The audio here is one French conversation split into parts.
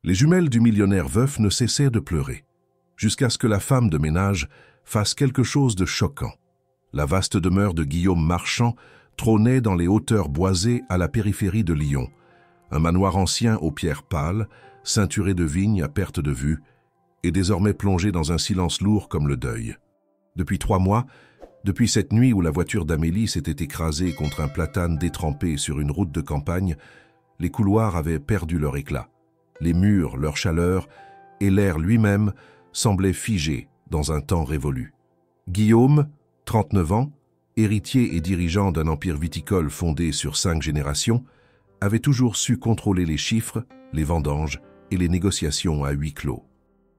Les jumelles du millionnaire veuf ne cessaient de pleurer, jusqu'à ce que la femme de ménage fasse quelque chose de choquant. La vaste demeure de Guillaume Marchand trônait dans les hauteurs boisées à la périphérie de Lyon, un manoir ancien aux pierres pâles, ceinturé de vignes à perte de vue, et désormais plongé dans un silence lourd comme le deuil. Depuis 3 mois, depuis cette nuit où la voiture d'Amélie s'était écrasée contre un platane détrempé sur une route de campagne, les couloirs avaient perdu leur éclat. Les murs, leur chaleur, et l'air lui-même semblaient figés dans un temps révolu. Guillaume, 39 ans, héritier et dirigeant d'un empire viticole fondé sur 5 générations, avait toujours su contrôler les chiffres, les vendanges et les négociations à huis clos.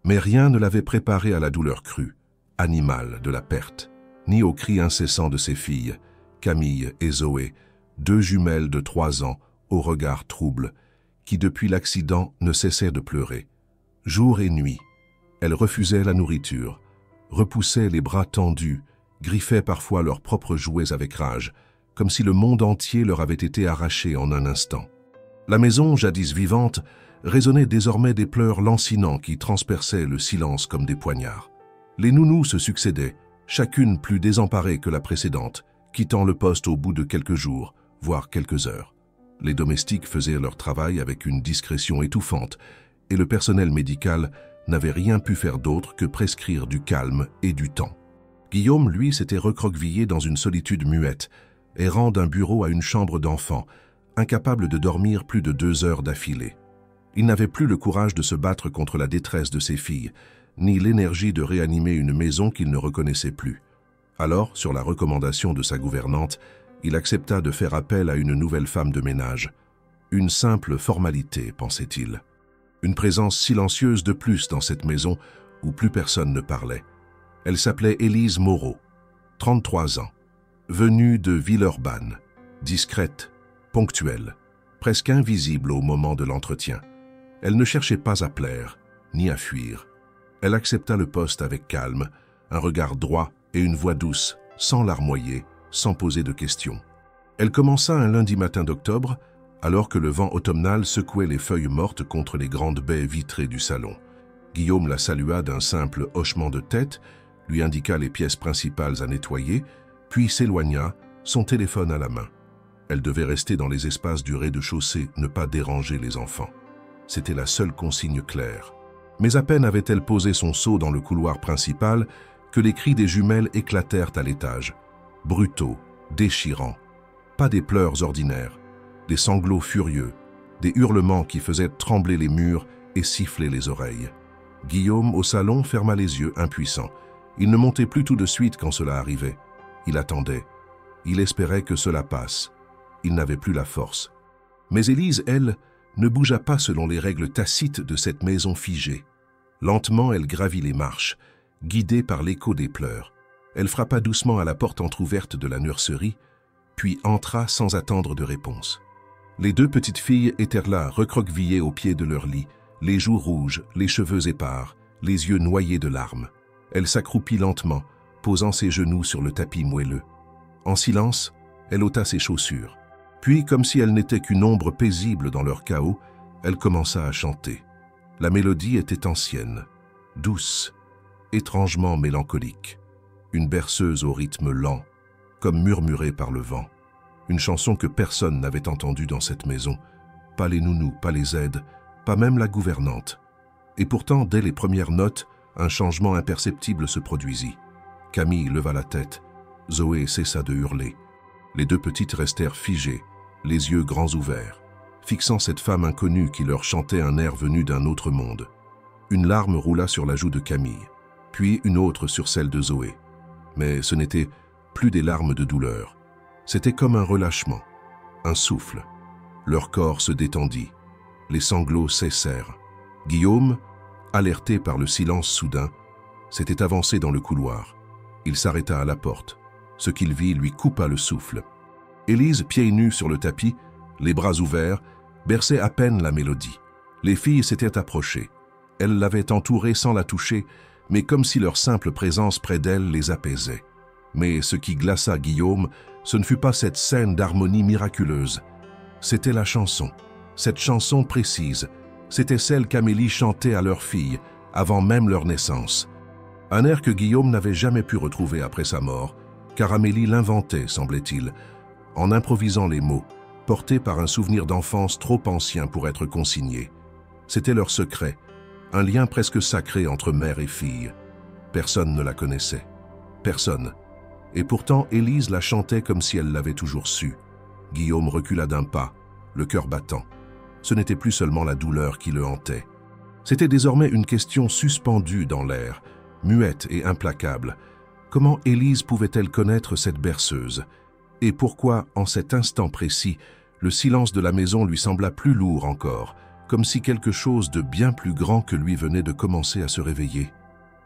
Mais rien ne l'avait préparé à la douleur crue, animale de la perte, ni aux cris incessants de ses filles, Camille et Zoé, 2 jumelles de 3 ans, au regard trouble, qui depuis l'accident ne cessaient de pleurer. Jour et nuit, elles refusaient la nourriture, repoussaient les bras tendus, griffaient parfois leurs propres jouets avec rage, comme si le monde entier leur avait été arraché en un instant. La maison, jadis vivante, résonnait désormais des pleurs lancinants qui transperçaient le silence comme des poignards. Les nounous se succédaient, chacune plus désemparée que la précédente, quittant le poste au bout de quelques jours, voire quelques heures. Les domestiques faisaient leur travail avec une discrétion étouffante, et le personnel médical n'avait rien pu faire d'autre que prescrire du calme et du temps. Guillaume, lui, s'était recroquevillé dans une solitude muette, errant d'un bureau à une chambre d'enfant, incapable de dormir plus de 2 heures d'affilée. Il n'avait plus le courage de se battre contre la détresse de ses filles, ni l'énergie de réanimer une maison qu'il ne reconnaissait plus. Alors, sur la recommandation de sa gouvernante, il accepta de faire appel à une nouvelle femme de ménage. Une simple formalité, pensait-il. Une présence silencieuse de plus dans cette maison où plus personne ne parlait. Elle s'appelait Élise Moreau, 33 ans, venue de Villeurbanne, discrète, ponctuelle, presque invisible au moment de l'entretien. Elle ne cherchait pas à plaire, ni à fuir. Elle accepta le poste avec calme, un regard droit et une voix douce, sans larmoyer, sans poser de questions. Elle commença un lundi matin d'octobre, alors que le vent automnal secouait les feuilles mortes contre les grandes baies vitrées du salon. Guillaume la salua d'un simple hochement de tête, lui indiqua les pièces principales à nettoyer, puis s'éloigna, son téléphone à la main. Elle devait rester dans les espaces du rez-de-chaussée, ne pas déranger les enfants. C'était la seule consigne claire. Mais à peine avait-elle posé son seau dans le couloir principal que les cris des jumelles éclatèrent à l'étage. Brutaux, déchirants. Pas des pleurs ordinaires, des sanglots furieux, des hurlements qui faisaient trembler les murs et siffler les oreilles. Guillaume, au salon, ferma les yeux, impuissant. Il ne montait plus tout de suite quand cela arrivait. Il attendait. Il espérait que cela passe. Il n'avait plus la force. Mais Élise, elle, ne bougea pas selon les règles tacites de cette maison figée. Lentement, elle gravit les marches, guidée par l'écho des pleurs. Elle frappa doucement à la porte entr'ouverte de la nurserie, puis entra sans attendre de réponse. Les 2 petites filles étaient là, recroquevillées au pied de leur lit, les joues rouges, les cheveux épars, les yeux noyés de larmes. Elle s'accroupit lentement, posant ses genoux sur le tapis moelleux. En silence, elle ôta ses chaussures. Puis, comme si elle n'était qu'une ombre paisible dans leur chaos, elle commença à chanter. La mélodie était ancienne, douce, étrangement mélancolique. Une berceuse au rythme lent, comme murmurée par le vent. Une chanson que personne n'avait entendue dans cette maison. Pas les nounous, pas les aides, pas même la gouvernante. Et pourtant, dès les premières notes, un changement imperceptible se produisit. Camille leva la tête. Zoé cessa de hurler. Les 2 petites restèrent figées, les yeux grands ouverts, fixant cette femme inconnue qui leur chantait un air venu d'un autre monde. Une larme roula sur la joue de Camille, puis une autre sur celle de Zoé. Mais ce n'était plus des larmes de douleur. C'était comme un relâchement, un souffle. Leur corps se détendit. Les sanglots cessèrent. Guillaume, alerté par le silence soudain, s'était avancé dans le couloir. Il s'arrêta à la porte. Ce qu'il vit lui coupa le souffle. Élise, pieds nus sur le tapis, les bras ouverts, berçait à peine la mélodie. Les filles s'étaient approchées. Elles l'avaient entourée sans la toucher, mais comme si leur simple présence près d'elle les apaisait. Mais ce qui glaça Guillaume, ce ne fut pas cette scène d'harmonie miraculeuse. C'était la chanson, cette chanson précise, C'était celle qu'Amélie chantait à leur fille, avant même leur naissance. Un air que Guillaume n'avait jamais pu retrouver après sa mort, car Amélie l'inventait, semblait-il, en improvisant les mots, portés par un souvenir d'enfance trop ancien pour être consigné. C'était leur secret, un lien presque sacré entre mère et fille. Personne ne la connaissait. Personne. Et pourtant, Élise la chantait comme si elle l'avait toujours su. Guillaume recula d'un pas, le cœur battant. Ce n'était plus seulement la douleur qui le hantait. C'était désormais une question suspendue dans l'air, muette et implacable. Comment Élise pouvait-elle connaître cette berceuse? Et pourquoi, en cet instant précis, le silence de la maison lui sembla plus lourd encore, comme si quelque chose de bien plus grand que lui venait de commencer à se réveiller?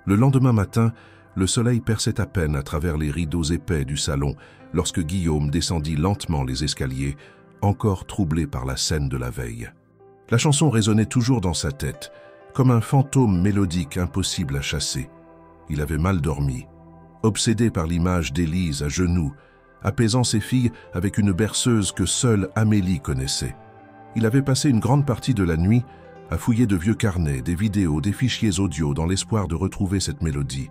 Le lendemain matin, le soleil perçait à peine à travers les rideaux épais du salon lorsque Guillaume descendit lentement les escaliers, encore troublé par la scène de la veille. La chanson résonnait toujours dans sa tête, comme un fantôme mélodique impossible à chasser. Il avait mal dormi, obsédé par l'image d'Élise à genoux, apaisant ses filles avec une berceuse que seule Amélie connaissait. Il avait passé une grande partie de la nuit à fouiller de vieux carnets, des vidéos, des fichiers audio dans l'espoir de retrouver cette mélodie,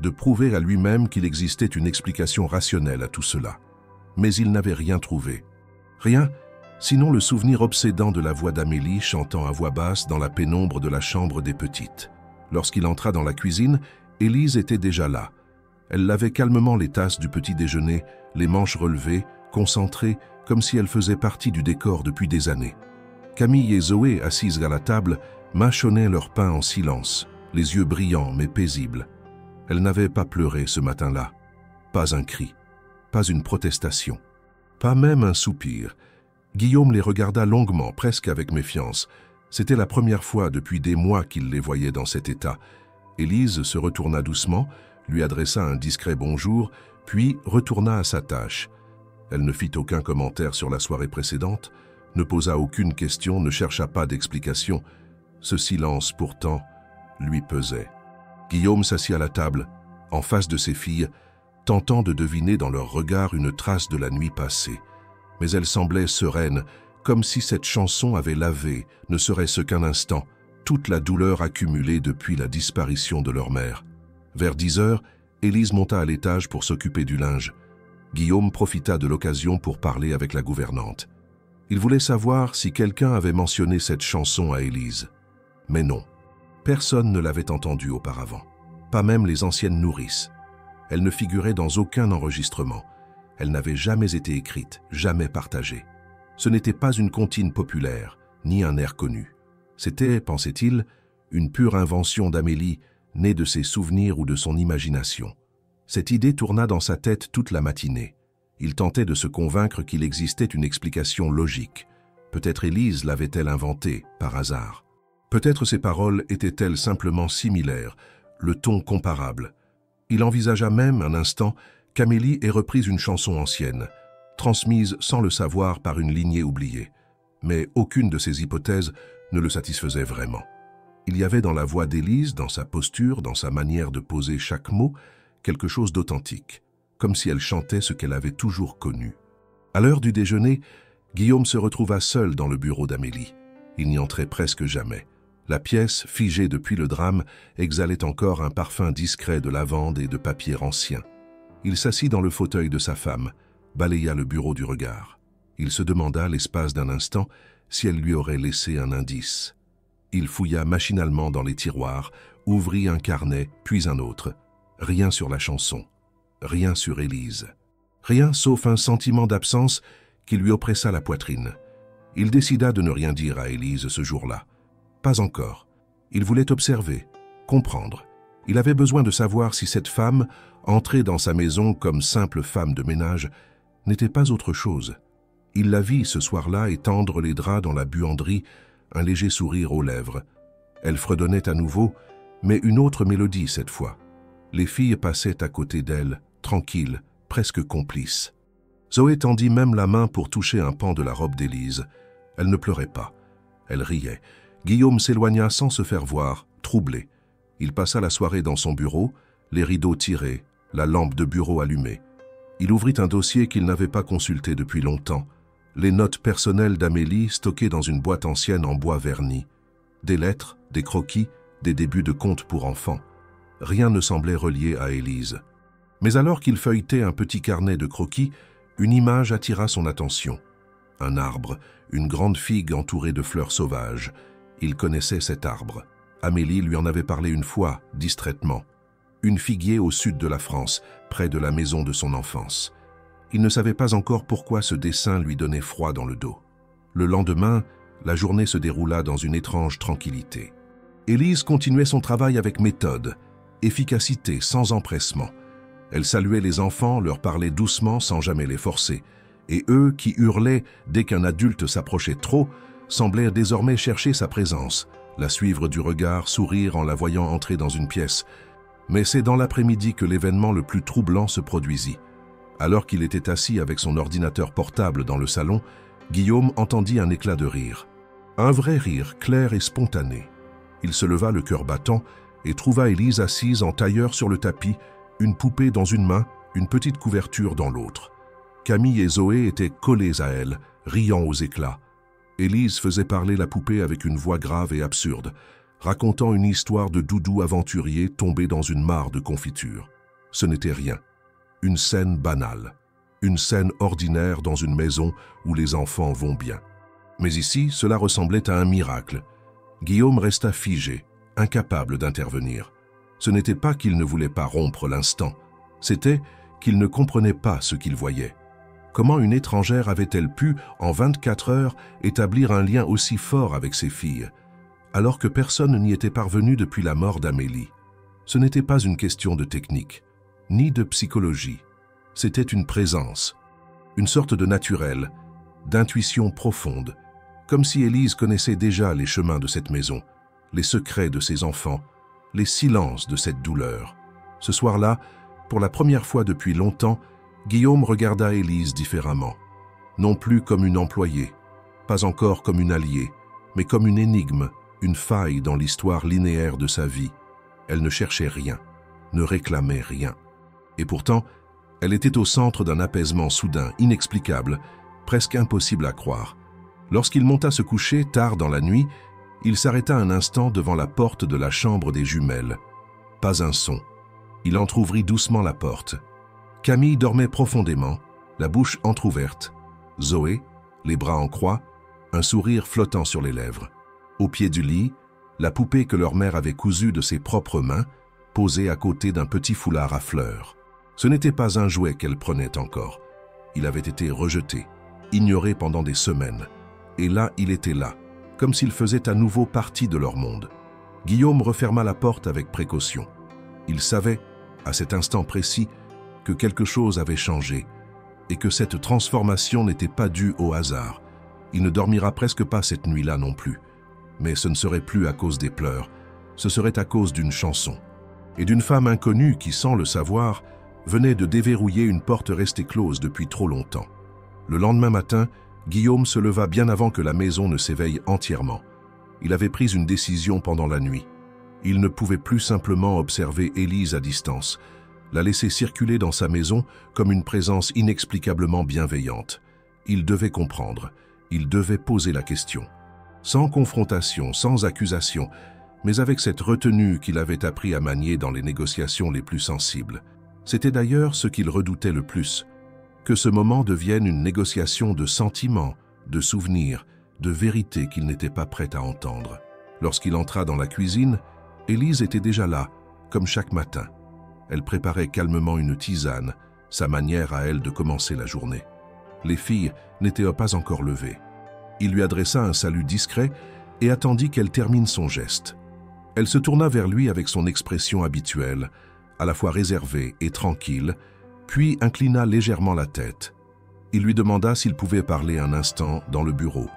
de prouver à lui-même qu'il existait une explication rationnelle à tout cela. Mais il n'avait rien trouvé. Rien, sinon le souvenir obsédant de la voix d'Amélie chantant à voix basse dans la pénombre de la chambre des petites. Lorsqu'il entra dans la cuisine, Élise était déjà là. Elle lavait calmement les tasses du petit déjeuner, les manches relevées, concentrée, comme si elle faisait partie du décor depuis des années. Camille et Zoé, assises à la table, mâchonnaient leur pain en silence, les yeux brillants mais paisibles. Elles n'avaient pas pleuré ce matin-là. Pas un cri, pas une protestation, pas même un soupir. Guillaume les regarda longuement, presque avec méfiance. C'était la première fois depuis des mois qu'il les voyait dans cet état. Élise se retourna doucement, lui adressa un discret bonjour, puis retourna à sa tâche. Elle ne fit aucun commentaire sur la soirée précédente, ne posa aucune question, ne chercha pas d'explication. Ce silence, pourtant, lui pesait. Guillaume s'assit à la table, en face de ses filles, tentant de deviner dans leur regard une trace de la nuit passée. Mais elles semblaient sereines, comme si cette chanson avait lavé, ne serait-ce qu'un instant, toute la douleur accumulée depuis la disparition de leur mère. Vers 10 heures, Élise monta à l'étage pour s'occuper du linge. Guillaume profita de l'occasion pour parler avec la gouvernante. Il voulait savoir si quelqu'un avait mentionné cette chanson à Élise. Mais non, personne ne l'avait entendue auparavant, pas même les anciennes nourrices. Elle ne figurait dans aucun enregistrement. Elle n'avait jamais été écrite, jamais partagée. Ce n'était pas une comptine populaire, ni un air connu. C'était, pensait-il, une pure invention d'Amélie, née de ses souvenirs ou de son imagination. Cette idée tourna dans sa tête toute la matinée. Il tentait de se convaincre qu'il existait une explication logique. Peut-être Élise l'avait-elle inventée, par hasard. Peut-être ses paroles étaient-elles simplement similaires, le ton comparable. Il envisagea même, un instant, qu'Amélie ait repris une chanson ancienne, transmise sans le savoir par une lignée oubliée. Mais aucune de ces hypothèses ne le satisfaisait vraiment. Il y avait dans la voix d'Élise, dans sa posture, dans sa manière de poser chaque mot, quelque chose d'authentique, comme si elle chantait ce qu'elle avait toujours connu. À l'heure du déjeuner, Guillaume se retrouva seul dans le bureau d'Amélie. Il n'y entrait presque jamais. La pièce, figée depuis le drame, exhalait encore un parfum discret de lavande et de papier ancien. Il s'assit dans le fauteuil de sa femme, balaya le bureau du regard. Il se demanda, l'espace d'un instant, si elle lui aurait laissé un indice. Il fouilla machinalement dans les tiroirs, ouvrit un carnet, puis un autre. Rien sur la chanson, rien sur Élise. Rien sauf un sentiment d'absence qui lui oppressa la poitrine. Il décida de ne rien dire à Élise ce jour-là. Pas encore. Il voulait observer, comprendre. Il avait besoin de savoir si cette femme, entrée dans sa maison comme simple femme de ménage, n'était pas autre chose. Il la vit ce soir-là étendre les draps dans la buanderie, un léger sourire aux lèvres. Elle fredonnait à nouveau, mais une autre mélodie cette fois. Les filles passaient à côté d'elle, tranquilles, presque complices. Zoé tendit même la main pour toucher un pan de la robe d'Élise. Elle ne pleurait pas. Elle riait. Guillaume s'éloigna sans se faire voir, troublé. Il passa la soirée dans son bureau, les rideaux tirés, la lampe de bureau allumée. Il ouvrit un dossier qu'il n'avait pas consulté depuis longtemps, les notes personnelles d'Amélie stockées dans une boîte ancienne en bois verni. Des lettres, des croquis, des débuts de contes pour enfants. Rien ne semblait relié à Élise. Mais alors qu'il feuilletait un petit carnet de croquis, une image attira son attention. Un arbre, une grande figue entourée de fleurs sauvages. Il connaissait cet arbre. Amélie lui en avait parlé une fois, distraitement. Une figuier au sud de la France, près de la maison de son enfance. Il ne savait pas encore pourquoi ce dessin lui donnait froid dans le dos. Le lendemain, la journée se déroula dans une étrange tranquillité. Élise continuait son travail avec méthode, efficacité, sans empressement. Elle saluait les enfants, leur parlait doucement sans jamais les forcer. Et eux, qui hurlaient dès qu'un adulte s'approchait trop, semblaient désormais chercher sa présence, la suivre du regard, sourire en la voyant entrer dans une pièce. Mais c'est dans l'après-midi que l'événement le plus troublant se produisit. Alors qu'il était assis avec son ordinateur portable dans le salon, Guillaume entendit un éclat de rire. Un vrai rire, clair et spontané. Il se leva le cœur battant et trouva Élise assise en tailleur sur le tapis, une poupée dans une main, une petite couverture dans l'autre. Camille et Zoé étaient collées à elle, riant aux éclats. Élise faisait parler la poupée avec une voix grave et absurde, racontant une histoire de doudou aventurier tombé dans une mare de confiture. Ce n'était rien. Une scène banale. Une scène ordinaire dans une maison où les enfants vont bien. Mais ici, cela ressemblait à un miracle. Guillaume resta figé, incapable d'intervenir. Ce n'était pas qu'il ne voulait pas rompre l'instant, c'était qu'il ne comprenait pas ce qu'il voyait. Comment une étrangère avait-elle pu, en 24 heures, établir un lien aussi fort avec ses filles, alors que personne n'y était parvenu depuis la mort d'Amélie? Ce n'était pas une question de technique, ni de psychologie. C'était une présence, une sorte de naturel, d'intuition profonde, comme si Élise connaissait déjà les chemins de cette maison, les secrets de ses enfants, les silences de cette douleur. Ce soir-là, pour la première fois depuis longtemps, Guillaume regarda Élise différemment. Non plus comme une employée, pas encore comme une alliée, mais comme une énigme, une faille dans l'histoire linéaire de sa vie. Elle ne cherchait rien, ne réclamait rien. Et pourtant, elle était au centre d'un apaisement soudain, inexplicable, presque impossible à croire. Lorsqu'il monta se coucher, tard dans la nuit, il s'arrêta un instant devant la porte de la chambre des jumelles. Pas un son. Il entr'ouvrit doucement la porte. Camille dormait profondément, la bouche entr'ouverte. Zoé, les bras en croix, un sourire flottant sur les lèvres. Au pied du lit, la poupée que leur mère avait cousue de ses propres mains, posée à côté d'un petit foulard à fleurs. Ce n'était pas un jouet qu'elle prenait encore. Il avait été rejeté, ignoré pendant des semaines. Et là, il était là, comme s'il faisait à nouveau partie de leur monde. Guillaume referma la porte avec précaution. Il savait, à cet instant précis, que quelque chose avait changé et que cette transformation n'était pas due au hasard. Il ne dormira presque pas cette nuit-là non plus. Mais ce ne serait plus à cause des pleurs, ce serait à cause d'une chanson. Et d'une femme inconnue qui, sans le savoir, venait de déverrouiller une porte restée close depuis trop longtemps. Le lendemain matin, Guillaume se leva bien avant que la maison ne s'éveille entièrement. Il avait pris une décision pendant la nuit. Il ne pouvait plus simplement observer Élise à distance, la laisser circuler dans sa maison comme une présence inexplicablement bienveillante. Il devait comprendre, il devait poser la question. Sans confrontation, sans accusation, mais avec cette retenue qu'il avait appris à manier dans les négociations les plus sensibles. C'était d'ailleurs ce qu'il redoutait le plus, que ce moment devienne une négociation de sentiments, de souvenirs, de vérités qu'il n'était pas prêt à entendre. Lorsqu'il entra dans la cuisine, Élise était déjà là, comme chaque matin. Elle préparait calmement une tisane, sa manière à elle de commencer la journée. Les filles n'étaient pas encore levées. Il lui adressa un salut discret et attendit qu'elle termine son geste. Elle se tourna vers lui avec son expression habituelle, à la fois réservée et tranquille, puis inclina légèrement la tête. Il lui demanda s'il pouvait parler un instant dans le bureau.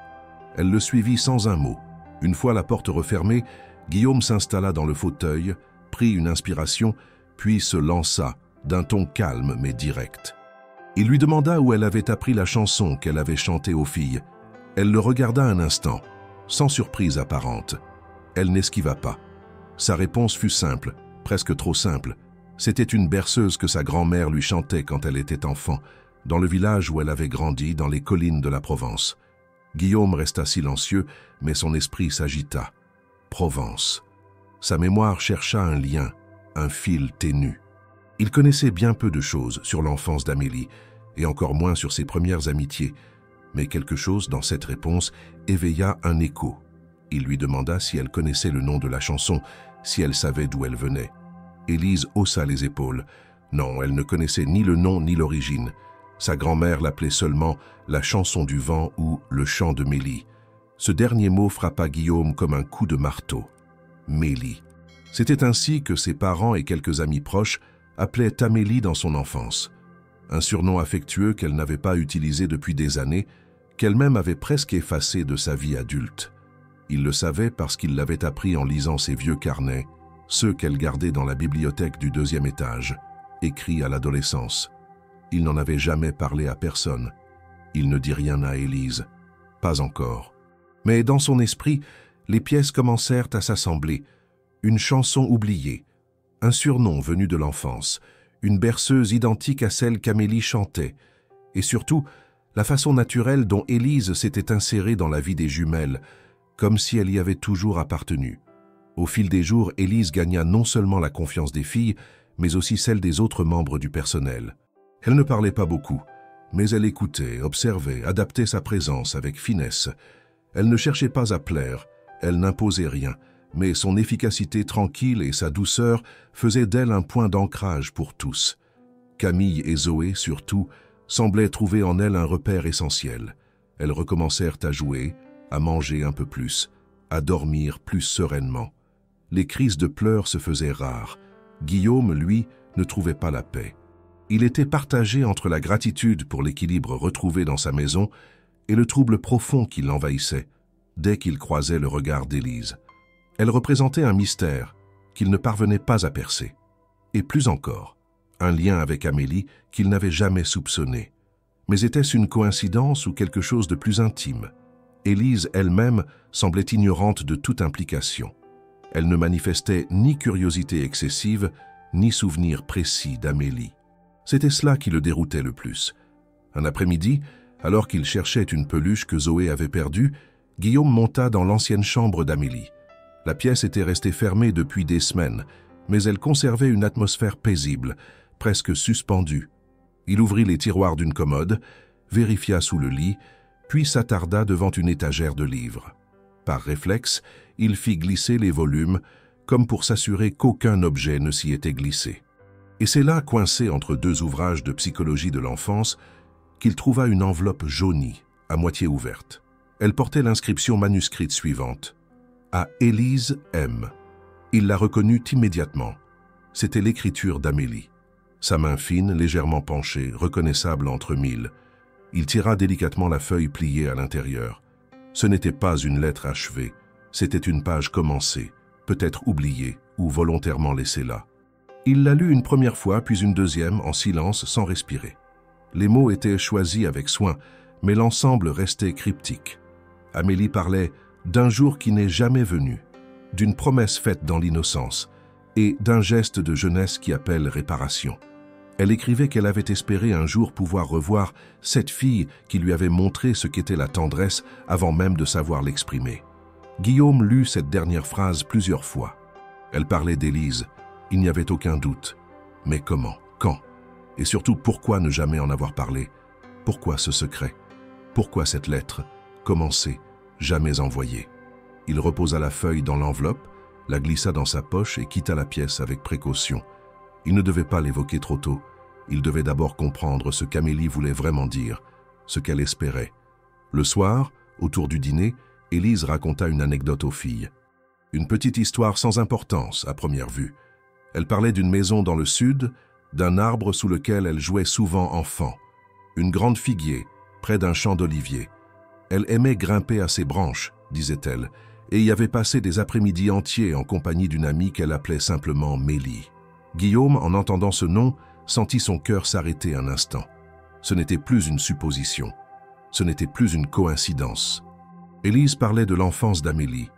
Elle le suivit sans un mot. Une fois la porte refermée, Guillaume s'installa dans le fauteuil, prit une inspiration, puis se lança, d'un ton calme mais direct. Il lui demanda où elle avait appris la chanson qu'elle avait chantée aux filles. Elle le regarda un instant, sans surprise apparente. Elle n'esquiva pas. Sa réponse fut simple, presque trop simple. C'était une berceuse que sa grand-mère lui chantait quand elle était enfant, dans le village où elle avait grandi, dans les collines de la Provence. Guillaume resta silencieux, mais son esprit s'agita. Provence. Sa mémoire chercha un lien, un fil ténu. Il connaissait bien peu de choses sur l'enfance d'Amélie, et encore moins sur ses premières amitiés, mais quelque chose dans cette réponse éveilla un écho. Il lui demanda si elle connaissait le nom de la chanson, si elle savait d'où elle venait. Élise haussa les épaules. Non, elle ne connaissait ni le nom ni l'origine. Sa grand-mère l'appelait seulement la chanson du vent ou le chant de Mélie. Ce dernier mot frappa Guillaume comme un coup de marteau. Mélie. C'était ainsi que ses parents et quelques amis proches appelaient Amélie dans son enfance. Un surnom affectueux qu'elle n'avait pas utilisé depuis des années, qu'elle-même avait presque effacé de sa vie adulte. Il le savait parce qu'il l'avait appris en lisant ses vieux carnets, ceux qu'elle gardait dans la bibliothèque du 2e étage, écrits à l'adolescence. Il n'en avait jamais parlé à personne. Il ne dit rien à Élise. Pas encore. Mais dans son esprit, les pièces commencèrent à s'assembler. Une chanson oubliée, un surnom venu de l'enfance, une berceuse identique à celle qu'Amélie chantait, et surtout, la façon naturelle dont Élise s'était insérée dans la vie des jumelles, comme si elle y avait toujours appartenu. Au fil des jours, Élise gagna non seulement la confiance des filles, mais aussi celle des autres membres du personnel. Elle ne parlait pas beaucoup, mais elle écoutait, observait, adaptait sa présence avec finesse. Elle ne cherchait pas à plaire, elle n'imposait rien, mais son efficacité tranquille et sa douceur faisaient d'elle un point d'ancrage pour tous. Camille et Zoé, surtout, semblaient trouver en elle un repère essentiel. Elles recommencèrent à jouer, à manger un peu plus, à dormir plus sereinement. Les crises de pleurs se faisaient rares. Guillaume, lui, ne trouvait pas la paix. Il était partagé entre la gratitude pour l'équilibre retrouvé dans sa maison et le trouble profond qui l'envahissait dès qu'il croisait le regard d'Élise. Elle représentait un mystère qu'il ne parvenait pas à percer. Et plus encore, un lien avec Amélie qu'il n'avait jamais soupçonné. Mais était-ce une coïncidence ou quelque chose de plus intime? Élise elle-même semblait ignorante de toute implication. Elle ne manifestait ni curiosité excessive, ni souvenir précis d'Amélie. C'était cela qui le déroutait le plus. Un après-midi, alors qu'il cherchait une peluche que Zoé avait perdue, Guillaume monta dans l'ancienne chambre d'Amélie. La pièce était restée fermée depuis des semaines, mais elle conservait une atmosphère paisible, presque suspendue. Il ouvrit les tiroirs d'une commode, vérifia sous le lit, puis s'attarda devant une étagère de livres. Par réflexe, il fit glisser les volumes, comme pour s'assurer qu'aucun objet ne s'y était glissé. Et c'est là, coincé entre deux ouvrages de psychologie de l'enfance, qu'il trouva une enveloppe jaunie, à moitié ouverte. Elle portait l'inscription manuscrite suivante. À Élise M. Il la reconnut immédiatement. C'était l'écriture d'Amélie. Sa main fine, légèrement penchée, reconnaissable entre mille. Il tira délicatement la feuille pliée à l'intérieur. Ce n'était pas une lettre achevée, c'était une page commencée, peut-être oubliée ou volontairement laissée là. Il la lut une première fois, puis une deuxième, en silence, sans respirer. Les mots étaient choisis avec soin, mais l'ensemble restait cryptique. Amélie parlait d'un jour qui n'est jamais venu, d'une promesse faite dans l'innocence et d'un geste de jeunesse qui appelle réparation. Elle écrivait qu'elle avait espéré un jour pouvoir revoir cette fille qui lui avait montré ce qu'était la tendresse avant même de savoir l'exprimer. Guillaume lut cette dernière phrase plusieurs fois. Elle parlait d'Élise, il n'y avait aucun doute. Mais comment? Quand? Et surtout, pourquoi ne jamais en avoir parlé? Pourquoi ce secret? Pourquoi cette lettre, commencée, jamais envoyée? Il reposa la feuille dans l'enveloppe, la glissa dans sa poche et quitta la pièce avec précaution. Il ne devait pas l'évoquer trop tôt. Il devait d'abord comprendre ce qu'Amélie voulait vraiment dire, ce qu'elle espérait. Le soir, autour du dîner, Élise raconta une anecdote aux filles. Une petite histoire sans importance, à première vue. Elle parlait d'une maison dans le sud, d'un arbre sous lequel elle jouait souvent enfant, une grande figuier, près d'un champ d'oliviers. Elle aimait grimper à ses branches, disait-elle, et y avait passé des après-midi entiers en compagnie d'une amie qu'elle appelait simplement Mélie. Guillaume, en entendant ce nom, sentit son cœur s'arrêter un instant. Ce n'était plus une supposition, ce n'était plus une coïncidence. Élise parlait de l'enfance d'Amélie,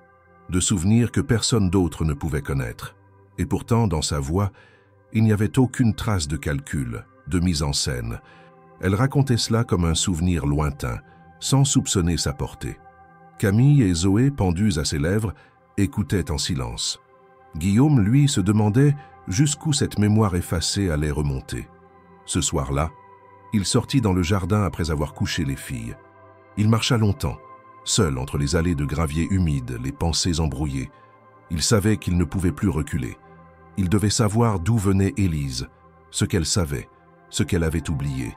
de souvenirs que personne d'autre ne pouvait connaître. Et pourtant, dans sa voix, il n'y avait aucune trace de calcul, de mise en scène. Elle racontait cela comme un souvenir lointain, sans soupçonner sa portée. Camille et Zoé, pendues à ses lèvres, écoutait en silence. Guillaume, lui, se demandait jusqu'où cette mémoire effacée allait remonter. Ce soir-là, il sortit dans le jardin après avoir couché les filles. Il marcha longtemps, seul entre les allées de gravier humide, les pensées embrouillées. Il savait qu'il ne pouvait plus reculer. Il devait savoir d'où venait Élise, ce qu'elle savait, ce qu'elle avait oublié,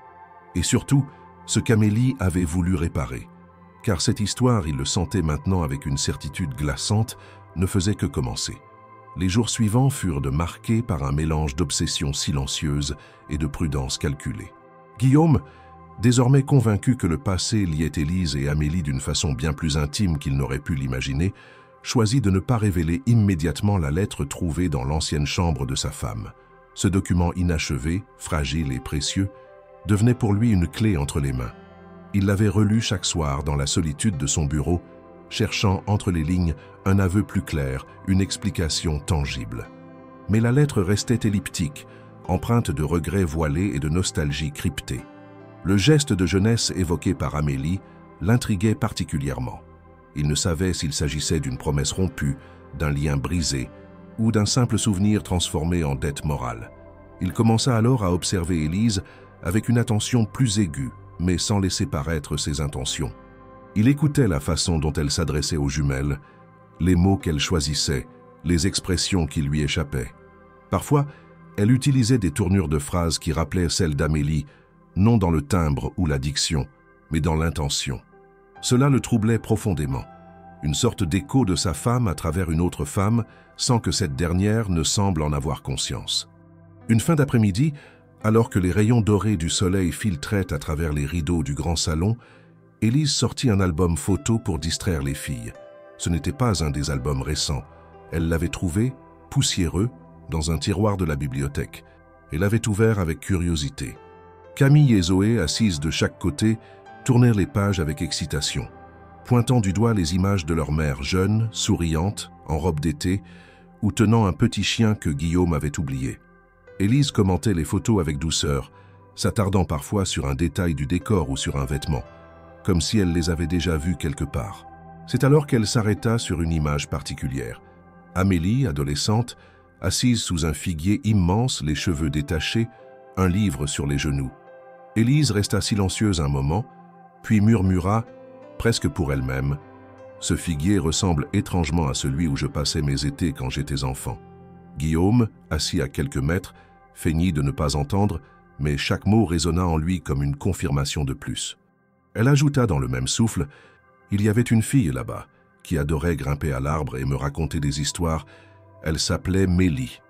et surtout ce qu'Amélie avait voulu réparer. Car cette histoire, il le sentait maintenant avec une certitude glaçante, ne faisait que commencer. Les jours suivants furent marqués par un mélange d'obsession silencieuse et de prudence calculée. Guillaume, désormais convaincu que le passé liait Élise et Amélie d'une façon bien plus intime qu'il n'aurait pu l'imaginer, choisit de ne pas révéler immédiatement la lettre trouvée dans l'ancienne chambre de sa femme. Ce document inachevé, fragile et précieux, devenait pour lui une clé entre les mains. Il l'avait relu chaque soir dans la solitude de son bureau, cherchant entre les lignes un aveu plus clair, une explication tangible. Mais la lettre restait elliptique, empreinte de regrets voilés et de nostalgie cryptée. Le geste de jeunesse évoqué par Amélie l'intriguait particulièrement. Il ne savait s'il s'agissait d'une promesse rompue, d'un lien brisé ou d'un simple souvenir transformé en dette morale. Il commença alors à observer Élise avec une attention plus aiguë, mais sans laisser paraître ses intentions. Il écoutait la façon dont elle s'adressait aux jumelles, les mots qu'elle choisissait, les expressions qui lui échappaient. Parfois, elle utilisait des tournures de phrases qui rappelaient celles d'Amélie, non dans le timbre ou la diction, mais dans l'intention. Cela le troublait profondément, une sorte d'écho de sa femme à travers une autre femme, sans que cette dernière ne semble en avoir conscience. Une fin d'après-midi, alors que les rayons dorés du soleil filtraient à travers les rideaux du grand salon, Élise sortit un album photo pour distraire les filles. Ce n'était pas un des albums récents. Elle l'avait trouvé, poussiéreux, dans un tiroir de la bibliothèque, et l'avait ouvert avec curiosité. Camille et Zoé, assises de chaque côté, tournèrent les pages avec excitation, pointant du doigt les images de leur mère jeune, souriante, en robe d'été, ou tenant un petit chien que Guillaume avait oublié. Élise commentait les photos avec douceur, s'attardant parfois sur un détail du décor ou sur un vêtement, comme si elle les avait déjà vus quelque part. C'est alors qu'elle s'arrêta sur une image particulière. Amélie, adolescente, assise sous un figuier immense, les cheveux détachés, un livre sur les genoux. Élise resta silencieuse un moment, puis murmura, presque pour elle-même, « Ce figuier ressemble étrangement à celui où je passais mes étés quand j'étais enfant. » Guillaume, assis à quelques mètres, feignit de ne pas entendre, mais chaque mot résonna en lui comme une confirmation de plus. Elle ajouta dans le même souffle, « Il y avait une fille là-bas, qui adorait grimper à l'arbre et me raconter des histoires. Elle s'appelait Mélie. »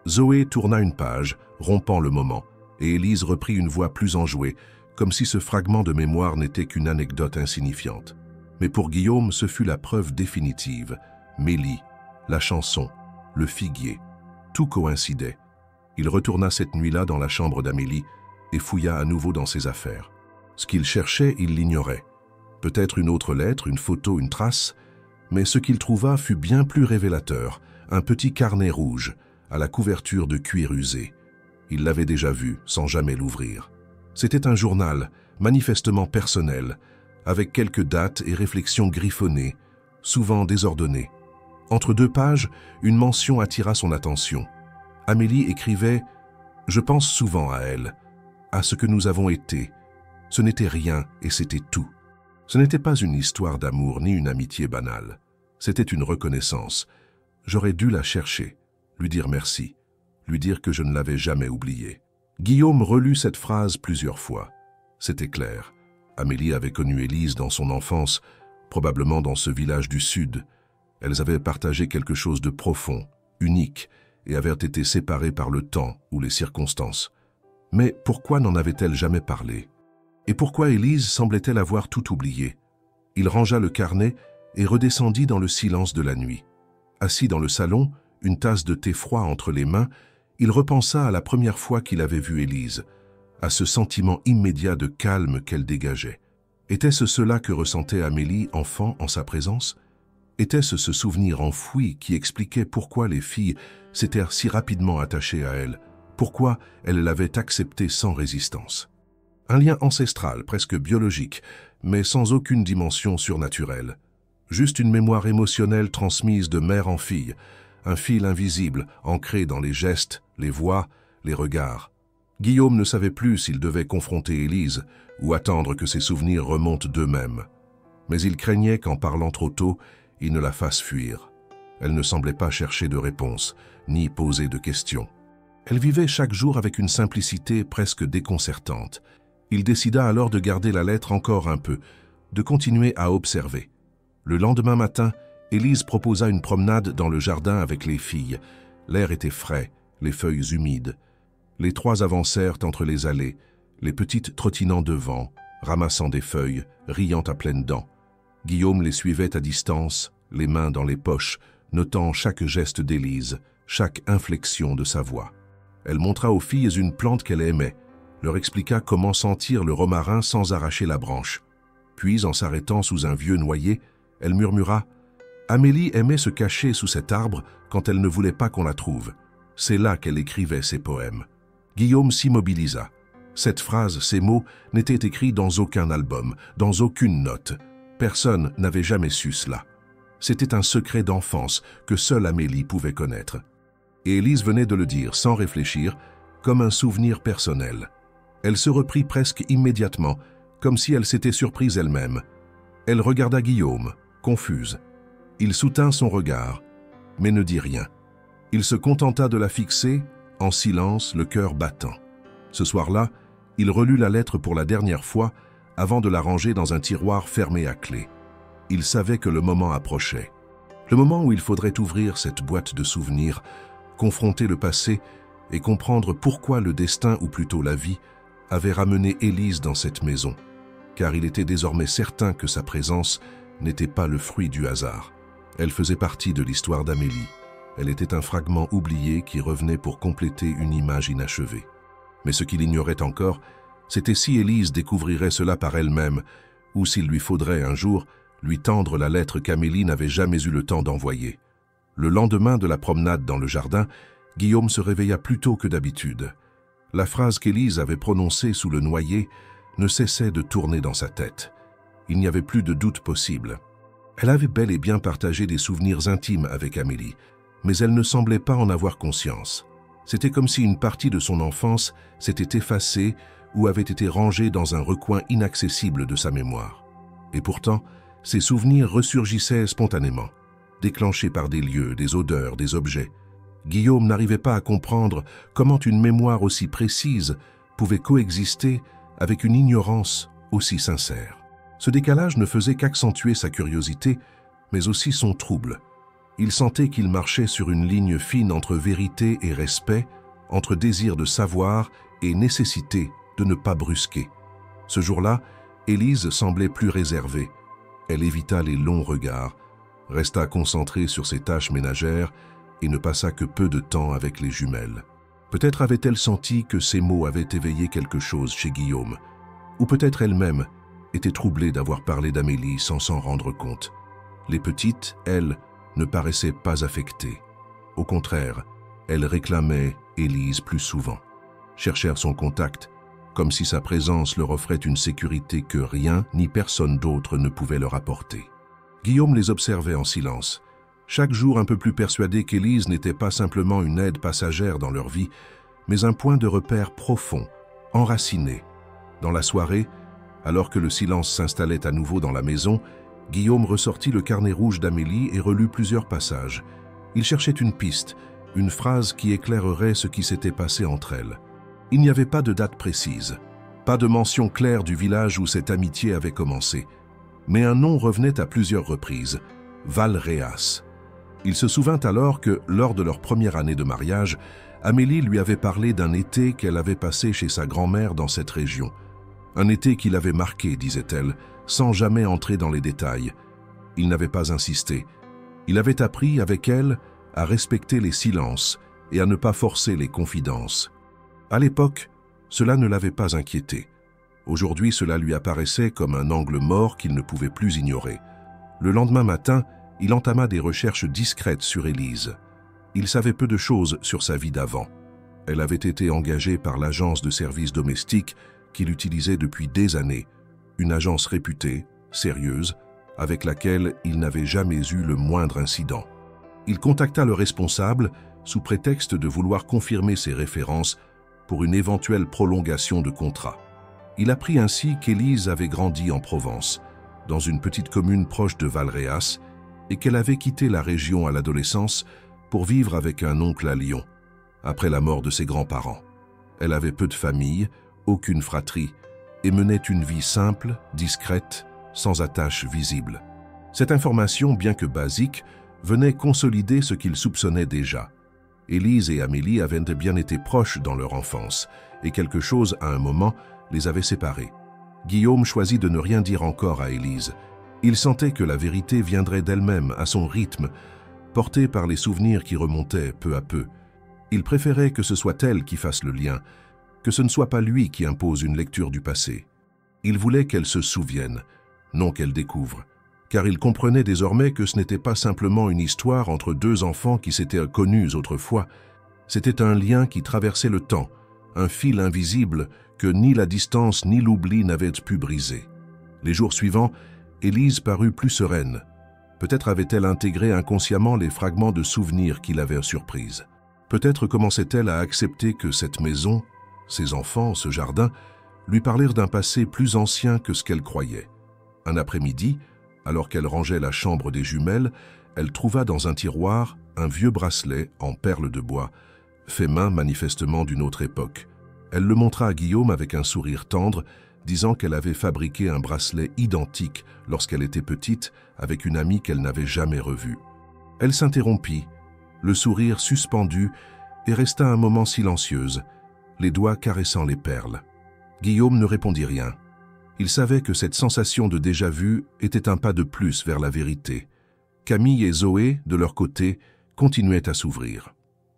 Zoé tourna une page, rompant le moment, et Élise reprit une voix plus enjouée, comme si ce fragment de mémoire n'était qu'une anecdote insignifiante. Mais pour Guillaume, ce fut la preuve définitive. Mélie, la chanson, le figuier, tout coïncidait. Il retourna cette nuit-là dans la chambre d'Amélie et fouilla à nouveau dans ses affaires. Ce qu'il cherchait, il l'ignorait. Peut-être une autre lettre, une photo, une trace, mais ce qu'il trouva fut bien plus révélateur, un petit carnet rouge, à la couverture de cuir usé. Il l'avait déjà vu, sans jamais l'ouvrir. C'était un journal, manifestement personnel, avec quelques dates et réflexions griffonnées, souvent désordonnées. Entre deux pages, une mention attira son attention. Amélie écrivait « Je pense souvent à elle, à ce que nous avons été. Ce n'était rien et c'était tout. » Ce n'était pas une histoire d'amour ni une amitié banale. C'était une reconnaissance. J'aurais dû la chercher, lui dire merci, lui dire que je ne l'avais jamais oubliée. Guillaume relut cette phrase plusieurs fois. C'était clair. Amélie avait connu Élise dans son enfance, probablement dans ce village du Sud. Elles avaient partagé quelque chose de profond, unique, et avaient été séparées par le temps ou les circonstances. Mais pourquoi n'en avait-elle jamais parlé? Et pourquoi Élise semblait-elle avoir tout oublié? Il rangea le carnet et redescendit dans le silence de la nuit. Assis dans le salon, une tasse de thé froid entre les mains, il repensa à la première fois qu'il avait vu Élise, à ce sentiment immédiat de calme qu'elle dégageait. Était-ce cela que ressentait Amélie, enfant, en sa présence? Était-ce ce souvenir enfoui qui expliquait pourquoi les filles s'étaient si rapidement attachées à elle, pourquoi elles l'avaient acceptée sans résistance? Un lien ancestral, presque biologique, mais sans aucune dimension surnaturelle. Juste une mémoire émotionnelle transmise de mère en fille, un fil invisible ancré dans les gestes, les voix, les regards. Guillaume ne savait plus s'il devait confronter Élise ou attendre que ses souvenirs remontent d'eux-mêmes. Mais il craignait qu'en parlant trop tôt, il ne la fasse fuir. Elle ne semblait pas chercher de réponse, ni poser de questions. Elle vivait chaque jour avec une simplicité presque déconcertante. Il décida alors de garder la lettre encore un peu, de continuer à observer. Le lendemain matin, Élise proposa une promenade dans le jardin avec les filles. L'air était frais, les feuilles humides. Les trois avancèrent entre les allées, les petites trottinant devant, ramassant des feuilles, riant à pleines dents. Guillaume les suivait à distance, les mains dans les poches, notant chaque geste d'Élise, chaque inflexion de sa voix. Elle montra aux filles une plante qu'elle aimait, leur expliqua comment sentir le romarin sans arracher la branche. Puis, en s'arrêtant sous un vieux noyer, elle murmura « Amélie aimait se cacher sous cet arbre quand elle ne voulait pas qu'on la trouve. C'est là qu'elle écrivait ses poèmes. » Guillaume s'immobilisa. Cette phrase, ces mots, n'étaient écrits dans aucun album, dans aucune note. Personne n'avait jamais su cela. C'était un secret d'enfance que seule Amélie pouvait connaître. Et Élise venait de le dire, sans réfléchir, comme un souvenir personnel. Elle se reprit presque immédiatement, comme si elle s'était surprise elle-même. Elle regarda Guillaume, confuse. Il soutint son regard, mais ne dit rien. Il se contenta de la fixer, en silence, le cœur battant. Ce soir-là, il relut la lettre pour la dernière fois avant de la ranger dans un tiroir fermé à clé. Il savait que le moment approchait. Le moment où il faudrait ouvrir cette boîte de souvenirs, confronter le passé et comprendre pourquoi le destin, ou plutôt la vie, avait ramené Élise dans cette maison. Car il était désormais certain que sa présence n'était pas le fruit du hasard. Elle faisait partie de l'histoire d'Amélie. Elle était un fragment oublié qui revenait pour compléter une image inachevée. Mais ce qu'il ignorait encore, c'était si Élise découvrirait cela par elle-même, ou s'il lui faudrait un jour lui tendre la lettre qu'Amélie n'avait jamais eu le temps d'envoyer. Le lendemain de la promenade dans le jardin, Guillaume se réveilla plus tôt que d'habitude. La phrase qu'Élise avait prononcée sous le noyer ne cessait de tourner dans sa tête. Il n'y avait plus de doute possible. Elle avait bel et bien partagé des souvenirs intimes avec Amélie, mais elle ne semblait pas en avoir conscience. C'était comme si une partie de son enfance s'était effacée ou avait été rangée dans un recoin inaccessible de sa mémoire. Et pourtant, ces souvenirs ressurgissaient spontanément, déclenchés par des lieux, des odeurs, des objets. Guillaume n'arrivait pas à comprendre comment une mémoire aussi précise pouvait coexister avec une ignorance aussi sincère. Ce décalage ne faisait qu'accentuer sa curiosité, mais aussi son trouble. Il sentait qu'il marchait sur une ligne fine entre vérité et respect, entre désir de savoir et nécessité de ne pas brusquer. Ce jour-là, Élise semblait plus réservée. Elle évita les longs regards, resta concentrée sur ses tâches ménagères et ne passa que peu de temps avec les jumelles. Peut-être avait-elle senti que ces mots avaient éveillé quelque chose chez Guillaume, ou peut-être elle-même était troublée d'avoir parlé d'Amélie sans s'en rendre compte. Les petites, elles, ne paraissaient pas affectées. Au contraire, elles réclamaient Élise plus souvent, cherchèrent son contact, comme si sa présence leur offrait une sécurité que rien ni personne d'autre ne pouvait leur apporter. Guillaume les observait en silence, chaque jour un peu plus persuadé qu'Élise n'était pas simplement une aide passagère dans leur vie, mais un point de repère profond, enraciné. Dans la soirée, alors que le silence s'installait à nouveau dans la maison, Guillaume ressortit le carnet rouge d'Amélie et relut plusieurs passages. Il cherchait une piste, une phrase qui éclairerait ce qui s'était passé entre elles. Il n'y avait pas de date précise, pas de mention claire du village où cette amitié avait commencé, mais un nom revenait à plusieurs reprises, Valréas. Il se souvint alors que, lors de leur première année de mariage, Amélie lui avait parlé d'un été qu'elle avait passé chez sa grand-mère dans cette région. Un été qui l'avait marqué, disait-elle, sans jamais entrer dans les détails. Il n'avait pas insisté. Il avait appris, avec elle, à respecter les silences et à ne pas forcer les confidences. À l'époque, cela ne l'avait pas inquiété. Aujourd'hui, cela lui apparaissait comme un angle mort qu'il ne pouvait plus ignorer. Le lendemain matin, il entama des recherches discrètes sur Élise. Il savait peu de choses sur sa vie d'avant. Elle avait été engagée par l'agence de services domestiques qu'il utilisait depuis des années, une agence réputée, sérieuse, avec laquelle il n'avait jamais eu le moindre incident. Il contacta le responsable sous prétexte de vouloir confirmer ses références pour une éventuelle prolongation de contrat. Il apprit ainsi qu'Élise avait grandi en Provence, dans une petite commune proche de Valréas, et qu'elle avait quitté la région à l'adolescence pour vivre avec un oncle à Lyon, après la mort de ses grands-parents. Elle avait peu de famille, aucune fratrie, et menait une vie simple, discrète, sans attache visible. Cette information, bien que basique, venait consolider ce qu'il soupçonnait déjà. Élise et Amélie avaient bien été proches dans leur enfance, et quelque chose, à un moment, les avait séparés. Guillaume choisit de ne rien dire encore à Élise. Il sentait que la vérité viendrait d'elle-même, à son rythme, portée par les souvenirs qui remontaient peu à peu. Il préférait que ce soit elle qui fasse le lien, que ce ne soit pas lui qui impose une lecture du passé. Il voulait qu'elle se souvienne, non qu'elle découvre, car il comprenait désormais que ce n'était pas simplement une histoire entre deux enfants qui s'étaient connus autrefois, c'était un lien qui traversait le temps, un fil invisible que ni la distance ni l'oubli n'avaient pu briser. Les jours suivants, Élise parut plus sereine. Peut-être avait-elle intégré inconsciemment les fragments de souvenirs qui l'avaient surprise. Peut-être commençait-elle à accepter que cette maison, ses enfants, ce jardin, lui parlèrent d'un passé plus ancien que ce qu'elle croyait. Un après-midi, alors qu'elle rangeait la chambre des jumelles, elle trouva dans un tiroir un vieux bracelet en perles de bois, fait main manifestement d'une autre époque. Elle le montra à Guillaume avec un sourire tendre, disant qu'elle avait fabriqué un bracelet identique lorsqu'elle était petite avec une amie qu'elle n'avait jamais revue. Elle s'interrompit, le sourire suspendu, et resta un moment silencieuse, les doigts caressant les perles. Guillaume ne répondit rien. Il savait que cette sensation de déjà-vu était un pas de plus vers la vérité. Camille et Zoé, de leur côté, continuaient à s'ouvrir.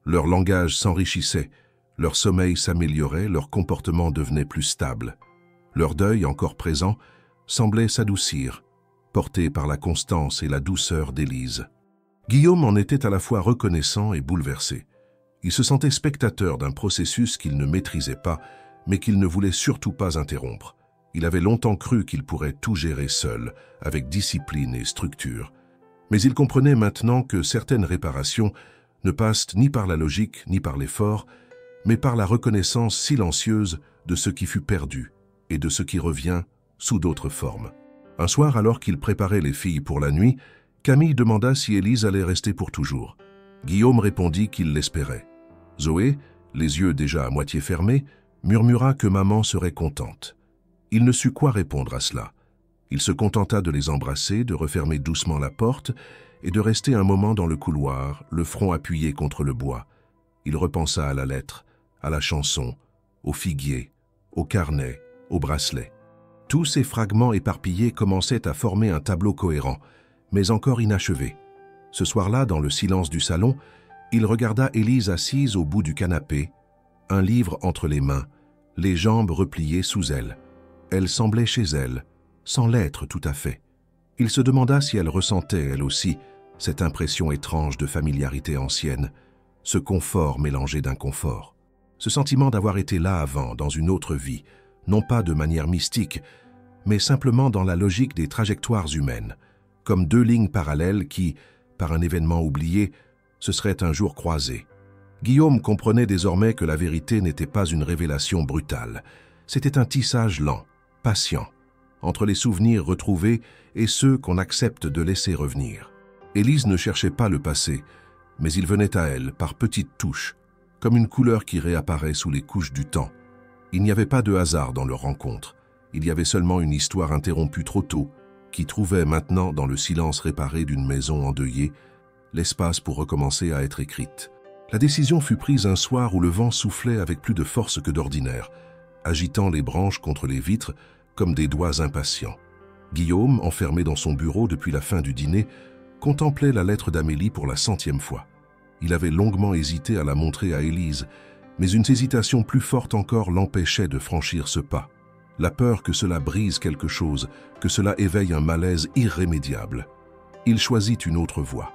Leur langage s'enrichissait, leur sommeil s'améliorait, leur comportement devenait plus stable. Leur deuil, encore présent, semblait s'adoucir, porté par la constance et la douceur d'Élise. Guillaume en était à la fois reconnaissant et bouleversé. Il se sentait spectateur d'un processus qu'il ne maîtrisait pas, mais qu'il ne voulait surtout pas interrompre. Il avait longtemps cru qu'il pourrait tout gérer seul, avec discipline et structure. Mais il comprenait maintenant que certaines réparations ne passent ni par la logique ni par l'effort, mais par la reconnaissance silencieuse de ce qui fut perdu et de ce qui revient sous d'autres formes. Un soir, alors qu'il préparait les filles pour la nuit, Camille demanda si Élise allait rester pour toujours. Guillaume répondit qu'il l'espérait. Zoé, les yeux déjà à moitié fermés, murmura que maman serait contente. Il ne sut quoi répondre à cela. Il se contenta de les embrasser, de refermer doucement la porte et de rester un moment dans le couloir, le front appuyé contre le bois. Il repensa à la lettre, à la chanson, au figuier, au carnet, au bracelet. Tous ces fragments éparpillés commençaient à former un tableau cohérent, mais encore inachevé. Ce soir-là, dans le silence du salon, il regarda Élise assise au bout du canapé, un livre entre les mains, les jambes repliées sous elle. Elle semblait chez elle, sans l'être tout à fait. Il se demanda si elle ressentait, elle aussi, cette impression étrange de familiarité ancienne, ce confort mélangé d'inconfort, ce sentiment d'avoir été là avant, dans une autre vie, non pas de manière mystique, mais simplement dans la logique des trajectoires humaines, comme deux lignes parallèles qui, par un événement oublié, se seraient un jour croisées. Guillaume comprenait désormais que la vérité n'était pas une révélation brutale. C'était un tissage lent, patient, entre les souvenirs retrouvés et ceux qu'on accepte de laisser revenir. Élise ne cherchait pas le passé, mais il venait à elle par petites touches, comme une couleur qui réapparaît sous les couches du temps. Il n'y avait pas de hasard dans leur rencontre. Il y avait seulement une histoire interrompue trop tôt, qui trouvait maintenant, dans le silence réparé d'une maison endeuillée, l'espace pour recommencer à être écrite. La décision fut prise un soir où le vent soufflait avec plus de force que d'ordinaire, agitant les branches contre les vitres comme des doigts impatients. Guillaume, enfermé dans son bureau depuis la fin du dîner, contemplait la lettre d'Amélie pour la 100e fois. Il avait longuement hésité à la montrer à Élise, mais une hésitation plus forte encore l'empêchait de franchir ce pas. La peur que cela brise quelque chose, que cela éveille un malaise irrémédiable. Il choisit une autre voie.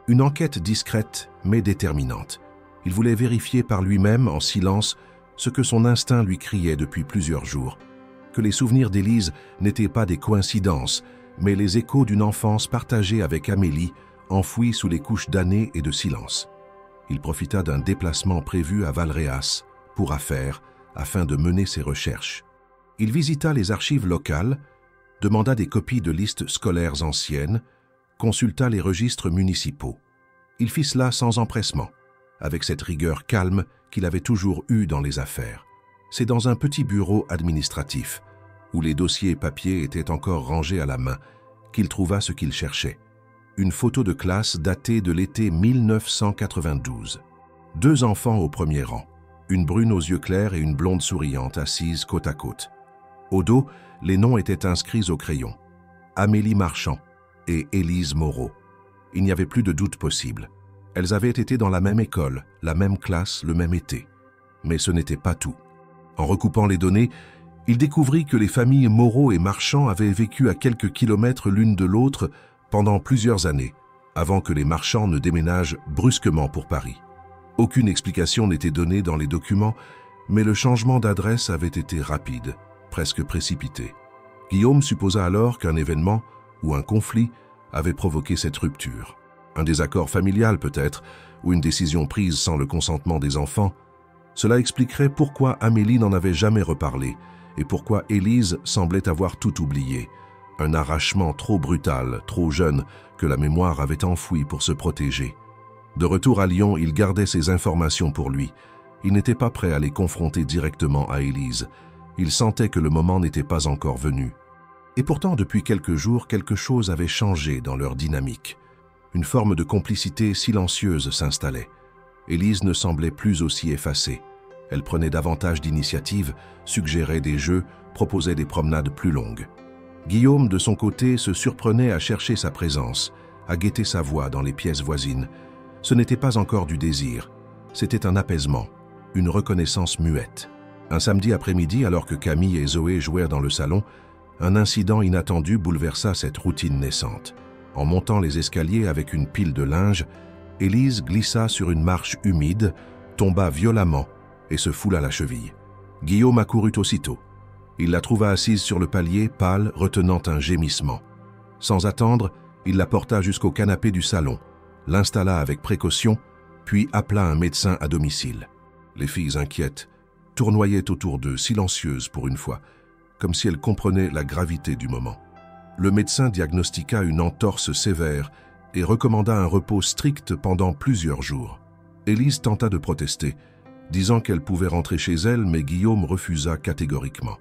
Une enquête discrète mais déterminante. Il voulait vérifier par lui-même, en silence, ce que son instinct lui criait depuis plusieurs jours, que les souvenirs d'Élise n'étaient pas des coïncidences, mais les échos d'une enfance partagée avec Amélie, enfouie sous les couches d'années et de silence. Il profita d'un déplacement prévu à Valréas pour affaires, afin de mener ses recherches. Il visita les archives locales, demanda des copies de listes scolaires anciennes, consulta les registres municipaux. Il fit cela sans empressement, avec cette rigueur calme qu'il avait toujours eue dans les affaires. C'est dans un petit bureau administratif, où les dossiers et papiers étaient encore rangés à la main, qu'il trouva ce qu'il cherchait. Une photo de classe datée de l'été 1992. 2 enfants au premier rang, une brune aux yeux clairs et une blonde souriante assises côte à côte. Au dos, les noms étaient inscrits au crayon. Amélie Marchand et Élise Moreau. Il n'y avait plus de doute possible. Elles avaient été dans la même école, la même classe, le même été. Mais ce n'était pas tout. En recoupant les données, il découvrit que les familles Moreau et Marchand avaient vécu à quelques kilomètres l'une de l'autre pendant plusieurs années, avant que les Marchands ne déménagent brusquement pour Paris. Aucune explication n'était donnée dans les documents, mais le changement d'adresse avait été rapide, presque précipité. Guillaume supposa alors qu'un événement ou un conflit avait provoqué cette rupture. Un désaccord familial peut-être, ou une décision prise sans le consentement des enfants. Cela expliquerait pourquoi Amélie n'en avait jamais reparlé et pourquoi Élise semblait avoir tout oublié. Un arrachement trop brutal, trop jeune, que la mémoire avait enfoui pour se protéger. De retour à Lyon, il gardait ces informations pour lui. Il n'était pas prêt à les confronter directement à Élise. Il sentait que le moment n'était pas encore venu. Et pourtant, depuis quelques jours, quelque chose avait changé dans leur dynamique. Une forme de complicité silencieuse s'installait. Élise ne semblait plus aussi effacée. Elle prenait davantage d'initiatives, suggérait des jeux, proposait des promenades plus longues. Guillaume, de son côté, se surprenait à chercher sa présence, à guetter sa voix dans les pièces voisines. Ce n'était pas encore du désir, c'était un apaisement, une reconnaissance muette. Un samedi après-midi, alors que Camille et Zoé jouèrent dans le salon, un incident inattendu bouleversa cette routine naissante. En montant les escaliers avec une pile de linge, Élise glissa sur une marche humide, tomba violemment et se foula la cheville. Guillaume accourut aussitôt. Il la trouva assise sur le palier, pâle, retenant un gémissement. Sans attendre, il la porta jusqu'au canapé du salon, l'installa avec précaution, puis appela un médecin à domicile. Les filles inquiètes tournoyaient autour d'eux, silencieuses pour une fois, comme si elles comprenaient la gravité du moment. Le médecin diagnostiqua une entorse sévère et recommanda un repos strict pendant plusieurs jours. Élise tenta de protester, disant qu'elle pouvait rentrer chez elle, mais Guillaume refusa catégoriquement.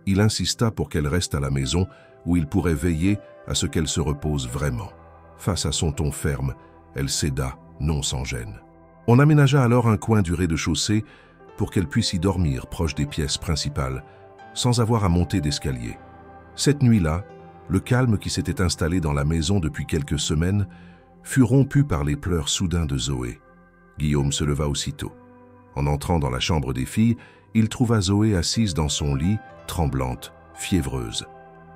Il insista pour qu'elle reste à la maison, où il pourrait veiller à ce qu'elle se repose vraiment. Face à son ton ferme, elle céda, non sans gêne. On aménagea alors un coin du rez-de-chaussée pour qu'elle puisse y dormir proche des pièces principales, sans avoir à monter d'escalier. Cette nuit-là, le calme qui s'était installé dans la maison depuis quelques semaines fut rompu par les pleurs soudains de Zoé. Guillaume se leva aussitôt. En entrant dans la chambre des filles, il trouva Zoé assise dans son lit, tremblante, fiévreuse.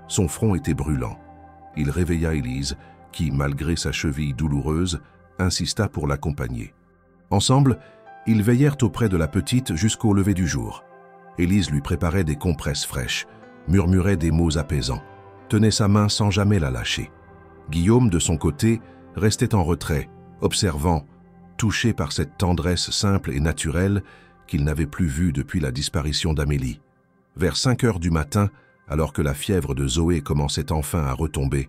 Son front était brûlant. Il réveilla Élise, qui, malgré sa cheville douloureuse, insista pour l'accompagner. Ensemble, ils veillèrent auprès de la petite jusqu'au lever du jour. Élise lui préparait des compresses fraîches, murmurait des mots apaisants, tenait sa main sans jamais la lâcher. Guillaume, de son côté, restait en retrait, observant, touché par cette tendresse simple et naturelle qu'il n'avait plus vue depuis la disparition d'Amélie. Vers 5 heures du matin, alors que la fièvre de Zoé commençait enfin à retomber,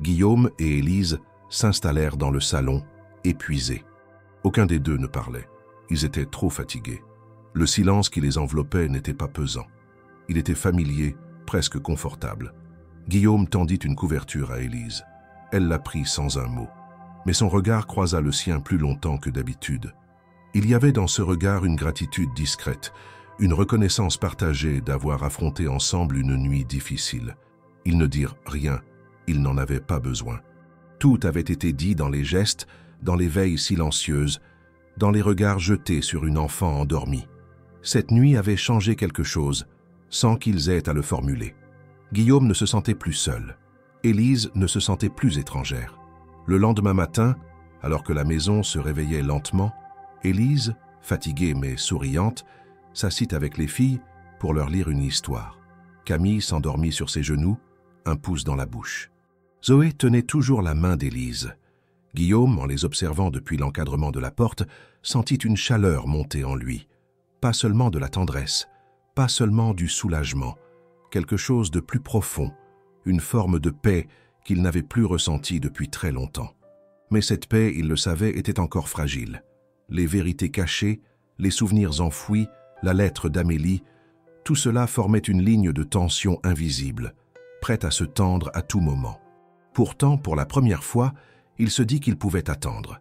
Guillaume et Élise s'installèrent dans le salon, épuisés. Aucun des deux ne parlait. Ils étaient trop fatigués. Le silence qui les enveloppait n'était pas pesant. Il était familier, presque confortable. Guillaume tendit une couverture à Élise. Elle la prit sans un mot. Mais son regard croisa le sien plus longtemps que d'habitude. Il y avait dans ce regard une gratitude discrète, une reconnaissance partagée d'avoir affronté ensemble une nuit difficile. Ils ne dirent rien, ils n'en avaient pas besoin. Tout avait été dit dans les gestes, dans les veilles silencieuses, dans les regards jetés sur une enfant endormie. Cette nuit avait changé quelque chose, sans qu'ils aient à le formuler. Guillaume ne se sentait plus seul. Élise ne se sentait plus étrangère. Le lendemain matin, alors que la maison se réveillait lentement, Élise, fatiguée mais souriante, s'assit avec les filles pour leur lire une histoire. Camille s'endormit sur ses genoux, un pouce dans la bouche. Zoé tenait toujours la main d'Élise. Guillaume, en les observant depuis l'encadrement de la porte, sentit une chaleur monter en lui. Pas seulement de la tendresse, pas seulement du soulagement, quelque chose de plus profond, une forme de paix qu'il n'avait plus ressentie depuis très longtemps. Mais cette paix, il le savait, était encore fragile. Les vérités cachées, les souvenirs enfouis, la lettre d'Amélie, tout cela formait une ligne de tension invisible, prête à se tendre à tout moment. Pourtant, pour la première fois, il se dit qu'il pouvait attendre,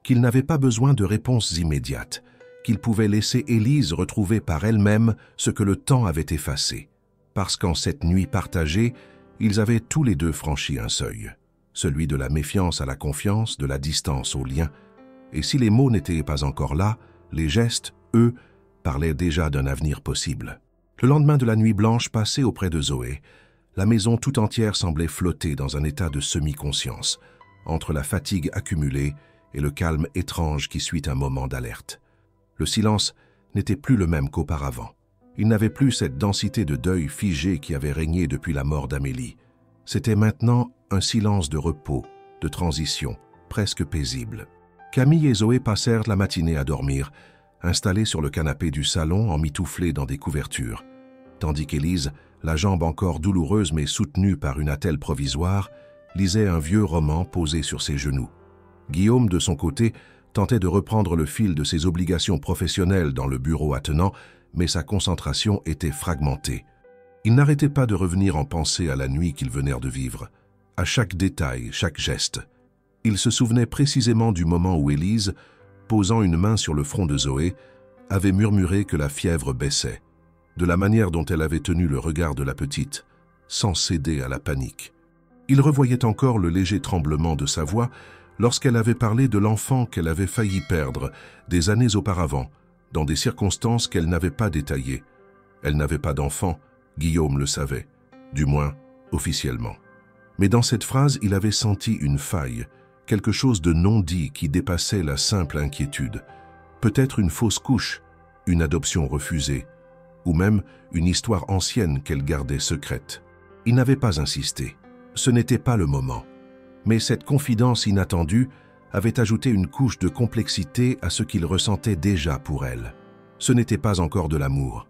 qu'il n'avait pas besoin de réponses immédiates, qu'il pouvait laisser Élise retrouver par elle-même ce que le temps avait effacé. Parce qu'en cette nuit partagée, ils avaient tous les deux franchi un seuil, celui de la méfiance à la confiance, de la distance au lien. Et si les mots n'étaient pas encore là, les gestes, eux, parlaient déjà d'un avenir possible. Le lendemain de la nuit blanche passée auprès de Zoé, la maison tout entière semblait flotter dans un état de semi-conscience, entre la fatigue accumulée et le calme étrange qui suit un moment d'alerte. Le silence n'était plus le même qu'auparavant. Il n'avait plus cette densité de deuil figé qui avait régné depuis la mort d'Amélie. C'était maintenant un silence de repos, de transition, presque paisible. Camille et Zoé passèrent la matinée à dormir, installés sur le canapé du salon, emmitouflés dans des couvertures, tandis qu'Élise, la jambe encore douloureuse mais soutenue par une attelle provisoire, lisait un vieux roman posé sur ses genoux. Guillaume, de son côté, tentait de reprendre le fil de ses obligations professionnelles dans le bureau attenant, mais sa concentration était fragmentée. Il n'arrêtait pas de revenir en pensée à la nuit qu'ils venèrent de vivre, à chaque détail, chaque geste. Il se souvenait précisément du moment où Élise, posant une main sur le front de Zoé, avait murmuré que la fièvre baissait, de la manière dont elle avait tenu le regard de la petite, sans céder à la panique. Il revoyait encore le léger tremblement de sa voix lorsqu'elle avait parlé de l'enfant qu'elle avait failli perdre des années auparavant, dans des circonstances qu'elle n'avait pas détaillées. Elle n'avait pas d'enfant, Guillaume le savait, du moins officiellement. Mais dans cette phrase, il avait senti une faille, quelque chose de non dit qui dépassait la simple inquiétude. Peut-être une fausse couche, une adoption refusée, ou même une histoire ancienne qu'elle gardait secrète. Il n'avait pas insisté. Ce n'était pas le moment. Mais cette confidence inattendue avait ajouté une couche de complexité à ce qu'il ressentait déjà pour elle. Ce n'était pas encore de l'amour,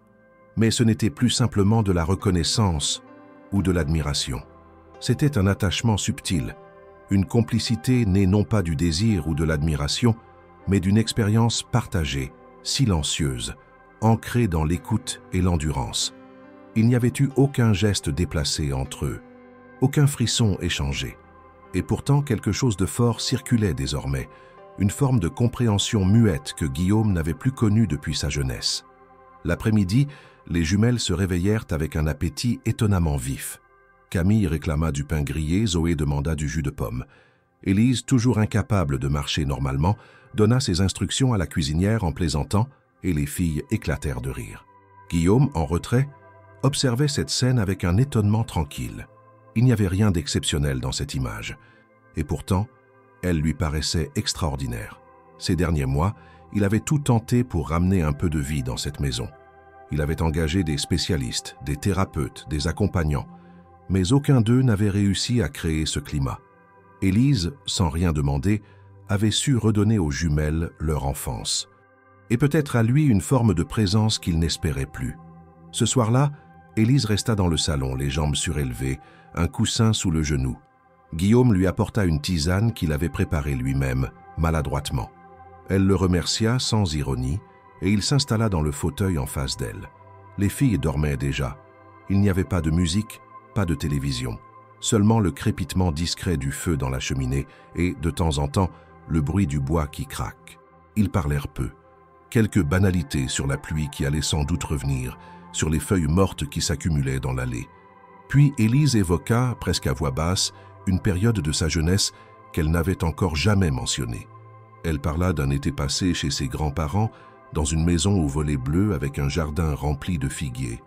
mais ce n'était plus simplement de la reconnaissance ou de l'admiration. C'était un attachement subtil, une complicité née non pas du désir ou de l'admiration, mais d'une expérience partagée, silencieuse, ancrée dans l'écoute et l'endurance. Il n'y avait eu aucun geste déplacé entre eux, aucun frisson échangé. Et pourtant, quelque chose de fort circulait désormais, une forme de compréhension muette que Guillaume n'avait plus connue depuis sa jeunesse. L'après-midi, les jumelles se réveillèrent avec un appétit étonnamment vif. Camille réclama du pain grillé, Zoé demanda du jus de pomme. Élise, toujours incapable de marcher normalement, donna ses instructions à la cuisinière en plaisantant, et les filles éclatèrent de rire. Guillaume, en retrait, observait cette scène avec un étonnement tranquille. Il n'y avait rien d'exceptionnel dans cette image. Et pourtant, elle lui paraissait extraordinaire. Ces derniers mois, il avait tout tenté pour ramener un peu de vie dans cette maison. Il avait engagé des spécialistes, des thérapeutes, des accompagnants, mais aucun d'eux n'avait réussi à créer ce climat. Élise, sans rien demander, avait su redonner aux jumelles leur enfance. Et peut-être à lui une forme de présence qu'il n'espérait plus. Ce soir-là, Élise resta dans le salon, les jambes surélevées, un coussin sous le genou. Guillaume lui apporta une tisane qu'il avait préparée lui-même, maladroitement. Elle le remercia sans ironie, et il s'installa dans le fauteuil en face d'elle. Les filles dormaient déjà. Il n'y avait pas de musique, pas de télévision. Seulement le crépitement discret du feu dans la cheminée et, de temps en temps, le bruit du bois qui craque. Ils parlèrent peu. Quelques banalités sur la pluie qui allait sans doute revenir, sur les feuilles mortes qui s'accumulaient dans l'allée. Puis Élise évoqua, presque à voix basse, une période de sa jeunesse qu'elle n'avait encore jamais mentionnée. Elle parla d'un été passé chez ses grands-parents, dans une maison aux volets bleus avec un jardin rempli de figuiers.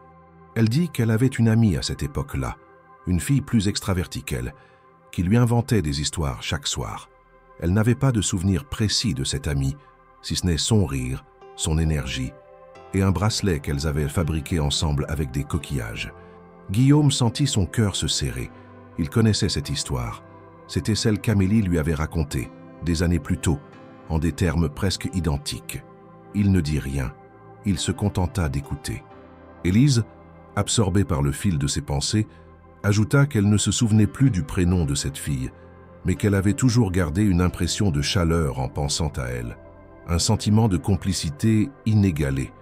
Elle dit qu'elle avait une amie à cette époque-là, une fille plus extravertie qu'elle, qui lui inventait des histoires chaque soir. Elle n'avait pas de souvenir précis de cette amie, si ce n'est son rire, son énergie, et un bracelet qu'elles avaient fabriqué ensemble avec des coquillages. Guillaume sentit son cœur se serrer. Il connaissait cette histoire, C'était celle qu'Amélie lui avait racontée, des années plus tôt, en des termes presque identiques. Il ne dit rien, il se contenta d'écouter. Élise, absorbée par le fil de ses pensées, ajouta qu'elle ne se souvenait plus du prénom de cette fille, mais qu'elle avait toujours gardé une impression de chaleur en pensant à elle, un sentiment de complicité inégalé,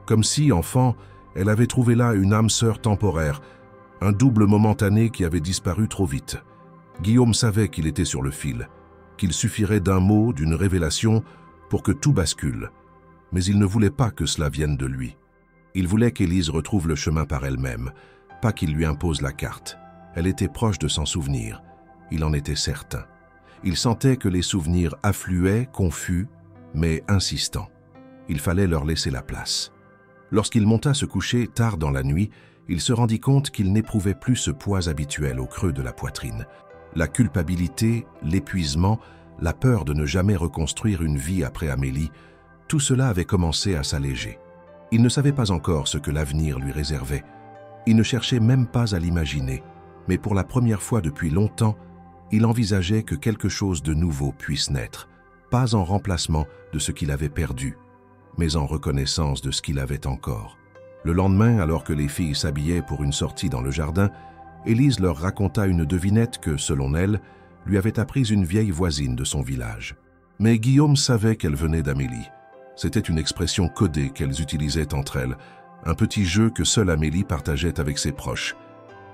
comme si, enfant, elle avait trouvé là une âme sœur temporaire, un double momentané qui avait disparu trop vite. Guillaume savait qu'il était sur le fil, qu'il suffirait d'un mot, d'une révélation, pour que tout bascule. Mais il ne voulait pas que cela vienne de lui. Il voulait qu'Élise retrouve le chemin par elle-même, pas qu'il lui impose la carte. Elle était proche de s'en souvenir. Il en était certain. Il sentait que les souvenirs affluaient, confus, mais insistants. Il fallait leur laisser la place. Lorsqu'il monta se coucher tard dans la nuit, il se rendit compte qu'il n'éprouvait plus ce poids habituel au creux de la poitrine. La culpabilité, l'épuisement, la peur de ne jamais reconstruire une vie après Amélie, tout cela avait commencé à s'alléger. Il ne savait pas encore ce que l'avenir lui réservait. Il ne cherchait même pas à l'imaginer, mais pour la première fois depuis longtemps, il envisageait que quelque chose de nouveau puisse naître, pas en remplacement de ce qu'il avait perdu, mais en reconnaissance de ce qu'il avait encore. Le lendemain, alors que les filles s'habillaient pour une sortie dans le jardin, Élise leur raconta une devinette que, selon elle, lui avait apprise une vieille voisine de son village. Mais Guillaume savait qu'elle venait d'Amélie. C'était une expression codée qu'elles utilisaient entre elles, un petit jeu que seule Amélie partageait avec ses proches.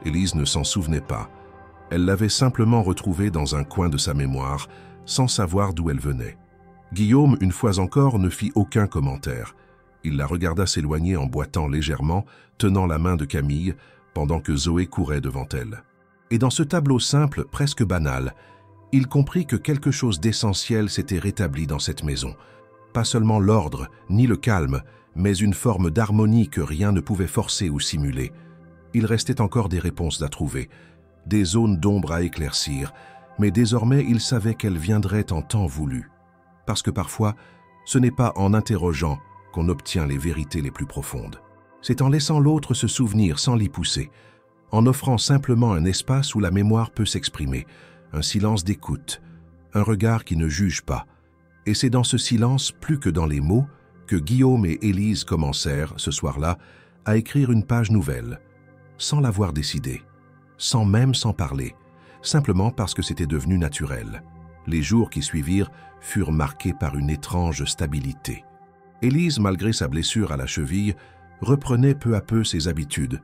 Élise ne s'en souvenait pas. Elle l'avait simplement retrouvée dans un coin de sa mémoire, sans savoir d'où elle venait. Guillaume, une fois encore, ne fit aucun commentaire. Il la regarda s'éloigner en boitant légèrement, tenant la main de Camille, pendant que Zoé courait devant elle. Et dans ce tableau simple, presque banal, il comprit que quelque chose d'essentiel s'était rétabli dans cette maison. Pas seulement l'ordre, ni le calme, mais une forme d'harmonie que rien ne pouvait forcer ou simuler. Il restait encore des réponses à trouver, des zones d'ombre à éclaircir, mais désormais il savait qu'elles viendraient en temps voulu. Parce que parfois, ce n'est pas en interrogeant qu'on obtient les vérités les plus profondes. C'est en laissant l'autre se souvenir sans l'y pousser, en offrant simplement un espace où la mémoire peut s'exprimer, un silence d'écoute, un regard qui ne juge pas. Et c'est dans ce silence, plus que dans les mots, que Guillaume et Élise commencèrent, ce soir-là, à écrire une page nouvelle, sans l'avoir décidé, sans même s'en parler, simplement parce que c'était devenu naturel. Les jours qui suivirent furent marqués par une étrange stabilité. Élise, malgré sa blessure à la cheville, reprenait peu à peu ses habitudes,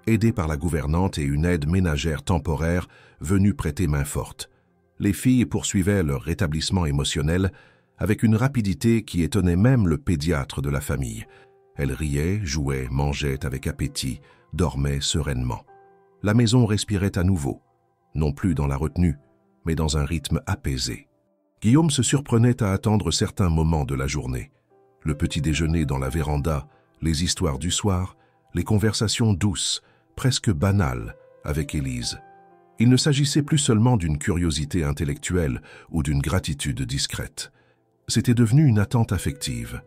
aidée par la gouvernante et une aide ménagère temporaire venue prêter main forte. Les filles poursuivaient leur rétablissement émotionnel avec une rapidité qui étonnait même le pédiatre de la famille. Elles riaient, jouaient, mangeaient avec appétit, dormaient sereinement. La maison respirait à nouveau, non plus dans la retenue, mais dans un rythme apaisé. Guillaume se surprenait à attendre certains moments de la journée. Le petit déjeuner dans la véranda, les histoires du soir, les conversations douces, presque banales, avec Élise. Il ne s'agissait plus seulement d'une curiosité intellectuelle ou d'une gratitude discrète. C'était devenu une attente affective.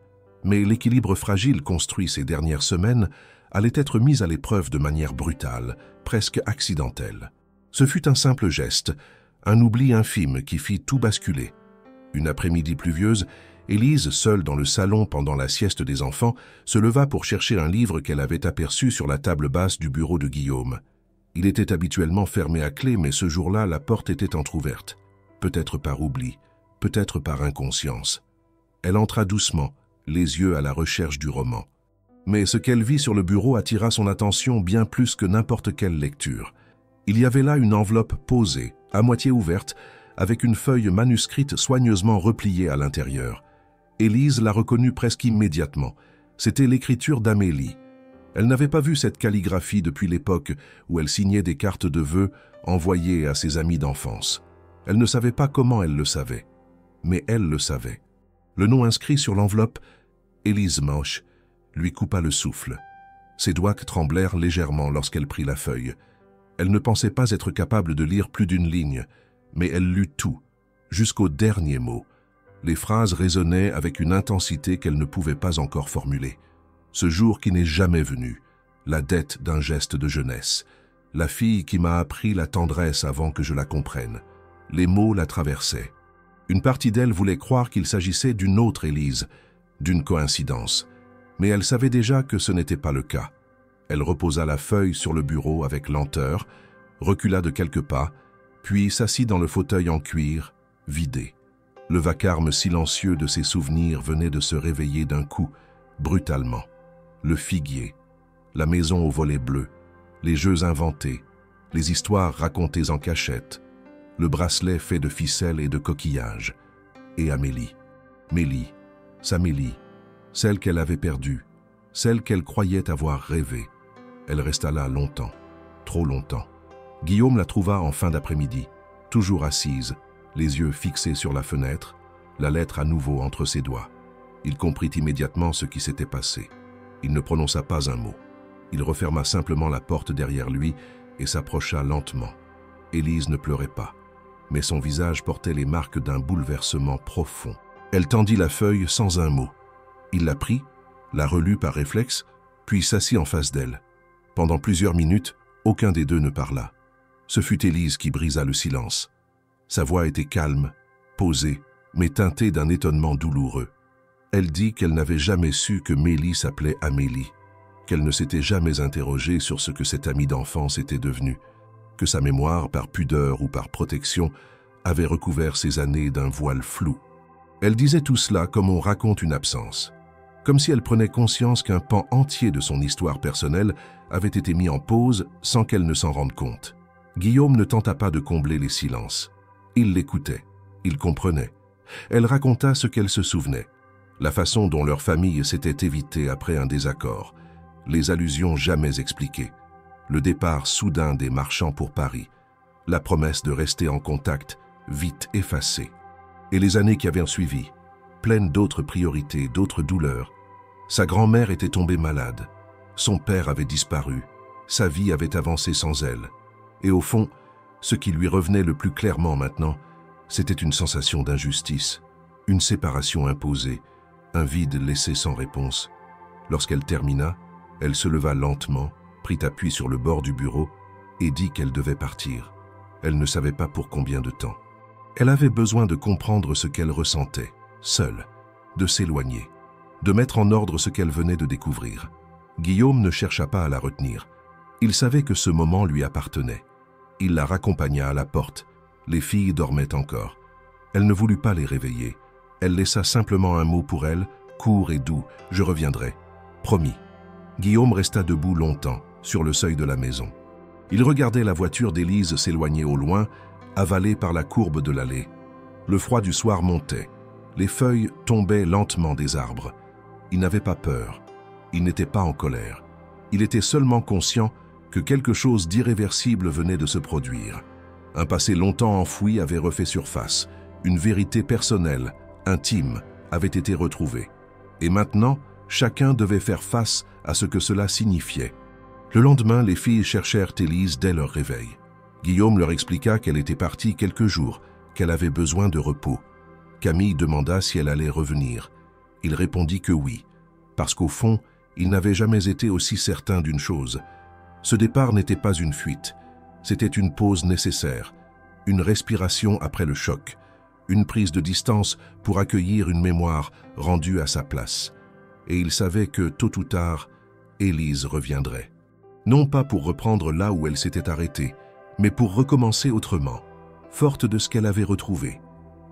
Mais l'équilibre fragile construit ces dernières semaines allait être mis à l'épreuve de manière brutale, presque accidentelle. Ce fut un simple geste, un oubli infime qui fit tout basculer. Une après-midi pluvieuse, Élise, seule dans le salon pendant la sieste des enfants, se leva pour chercher un livre qu'elle avait aperçu sur la table basse du bureau de Guillaume. Il était habituellement fermé à clé, mais ce jour-là, la porte était entr'ouverte. Peut-être par oubli, peut-être par inconscience. Elle entra doucement, les yeux à la recherche du roman. Mais ce qu'elle vit sur le bureau attira son attention bien plus que n'importe quelle lecture. Il y avait là une enveloppe posée, à moitié ouverte, avec une feuille manuscrite soigneusement repliée à l'intérieur. Élise la reconnut presque immédiatement. C'était l'écriture d'Amélie. Elle n'avait pas vu cette calligraphie depuis l'époque où elle signait des cartes de vœux envoyées à ses amis d'enfance. Elle ne savait pas comment elle le savait, mais elle le savait. Le nom inscrit sur l'enveloppe, Élise Mauch, lui coupa le souffle. Ses doigts tremblèrent légèrement lorsqu'elle prit la feuille. Elle ne pensait pas être capable de lire plus d'une ligne, mais elle lut tout, jusqu'au dernier mot. Les phrases résonnaient avec une intensité qu'elle ne pouvait pas encore formuler. Ce jour qui n'est jamais venu, la dette d'un geste de jeunesse, la fille qui m'a appris la tendresse avant que je la comprenne, Les mots la traversaient. Une partie d'elle voulait croire qu'il s'agissait d'une autre Élise, d'une coïncidence. Mais elle savait déjà que ce n'était pas le cas. Elle reposa la feuille sur le bureau avec lenteur, recula de quelques pas, puis s'assit dans le fauteuil en cuir, vidé. Le vacarme silencieux de ses souvenirs venait de se réveiller d'un coup, brutalement. Le figuier, la maison aux volets bleus, les jeux inventés, les histoires racontées en cachette, le bracelet fait de ficelles et de coquillages. Et Amélie. Mélie, sa Mélie, celle qu'elle avait perdue, celle qu'elle croyait avoir rêvée. Elle resta là longtemps, trop longtemps. Guillaume la trouva en fin d'après-midi, toujours assise, les yeux fixés sur la fenêtre, la lettre à nouveau entre ses doigts. Il comprit immédiatement ce qui s'était passé. Il ne prononça pas un mot. Il referma simplement la porte derrière lui et s'approcha lentement. Élise ne pleurait pas, mais son visage portait les marques d'un bouleversement profond. Elle tendit la feuille sans un mot. Il la prit, la relut par réflexe, puis s'assit en face d'elle. Pendant plusieurs minutes, aucun des deux ne parla. Ce fut Élise qui brisa le silence. Sa voix était calme, posée, mais teintée d'un étonnement douloureux. Elle dit qu'elle n'avait jamais su que Mélie s'appelait Amélie, qu'elle ne s'était jamais interrogée sur ce que cette amie d'enfance était devenue, que sa mémoire, par pudeur ou par protection, avait recouvert ces années d'un voile flou. Elle disait tout cela comme on raconte une absence, comme si elle prenait conscience qu'un pan entier de son histoire personnelle avait été mis en pause sans qu'elle ne s'en rende compte. Guillaume ne tenta pas de combler les silences. Il l'écoutait, il comprenait. Elle raconta ce qu'elle se souvenait, la façon dont leur famille s'était évitée après un désaccord, les allusions jamais expliquées, le départ soudain des marchands pour Paris, la promesse de rester en contact, vite effacée, et les années qui avaient suivi, pleines d'autres priorités, d'autres douleurs. Sa grand-mère était tombée malade, son père avait disparu, sa vie avait avancé sans elle, et au fond, ce qui lui revenait le plus clairement maintenant, c'était une sensation d'injustice, une séparation imposée, un vide laissé sans réponse. Lorsqu'elle termina, elle se leva lentement, prit appui sur le bord du bureau et dit qu'elle devait partir. Elle ne savait pas pour combien de temps. Elle avait besoin de comprendre ce qu'elle ressentait, seule, de s'éloigner, de mettre en ordre ce qu'elle venait de découvrir. Guillaume ne chercha pas à la retenir. Il savait que ce moment lui appartenait. Il la raccompagna à la porte. Les filles dormaient encore. Elle ne voulut pas les réveiller. Elle laissa simplement un mot pour elle, court et doux. « Je reviendrai. » Promis. Guillaume resta debout longtemps, sur le seuil de la maison. Il regardait la voiture d'Élise s'éloigner au loin, avalée par la courbe de l'allée. Le froid du soir montait. Les feuilles tombaient lentement des arbres. Il n'avait pas peur. Il n'était pas en colère. Il était seulement conscient que quelque chose d'irréversible venait de se produire. Un passé longtemps enfoui avait refait surface. Une vérité personnelle, intime, avait été retrouvée. Et maintenant, chacun devait faire face à ce que cela signifiait. Le lendemain, les filles cherchèrent Élise dès leur réveil. Guillaume leur expliqua qu'elle était partie quelques jours, qu'elle avait besoin de repos. Camille demanda si elle allait revenir. Il répondit que oui, parce qu'au fond, il n'avait jamais été aussi certain d'une chose. Ce départ n'était pas une fuite, c'était une pause nécessaire, une respiration après le choc, une prise de distance pour accueillir une mémoire rendue à sa place. Et il savait que, tôt ou tard, Élise reviendrait. Non pas pour reprendre là où elle s'était arrêtée, mais pour recommencer autrement, forte de ce qu'elle avait retrouvé,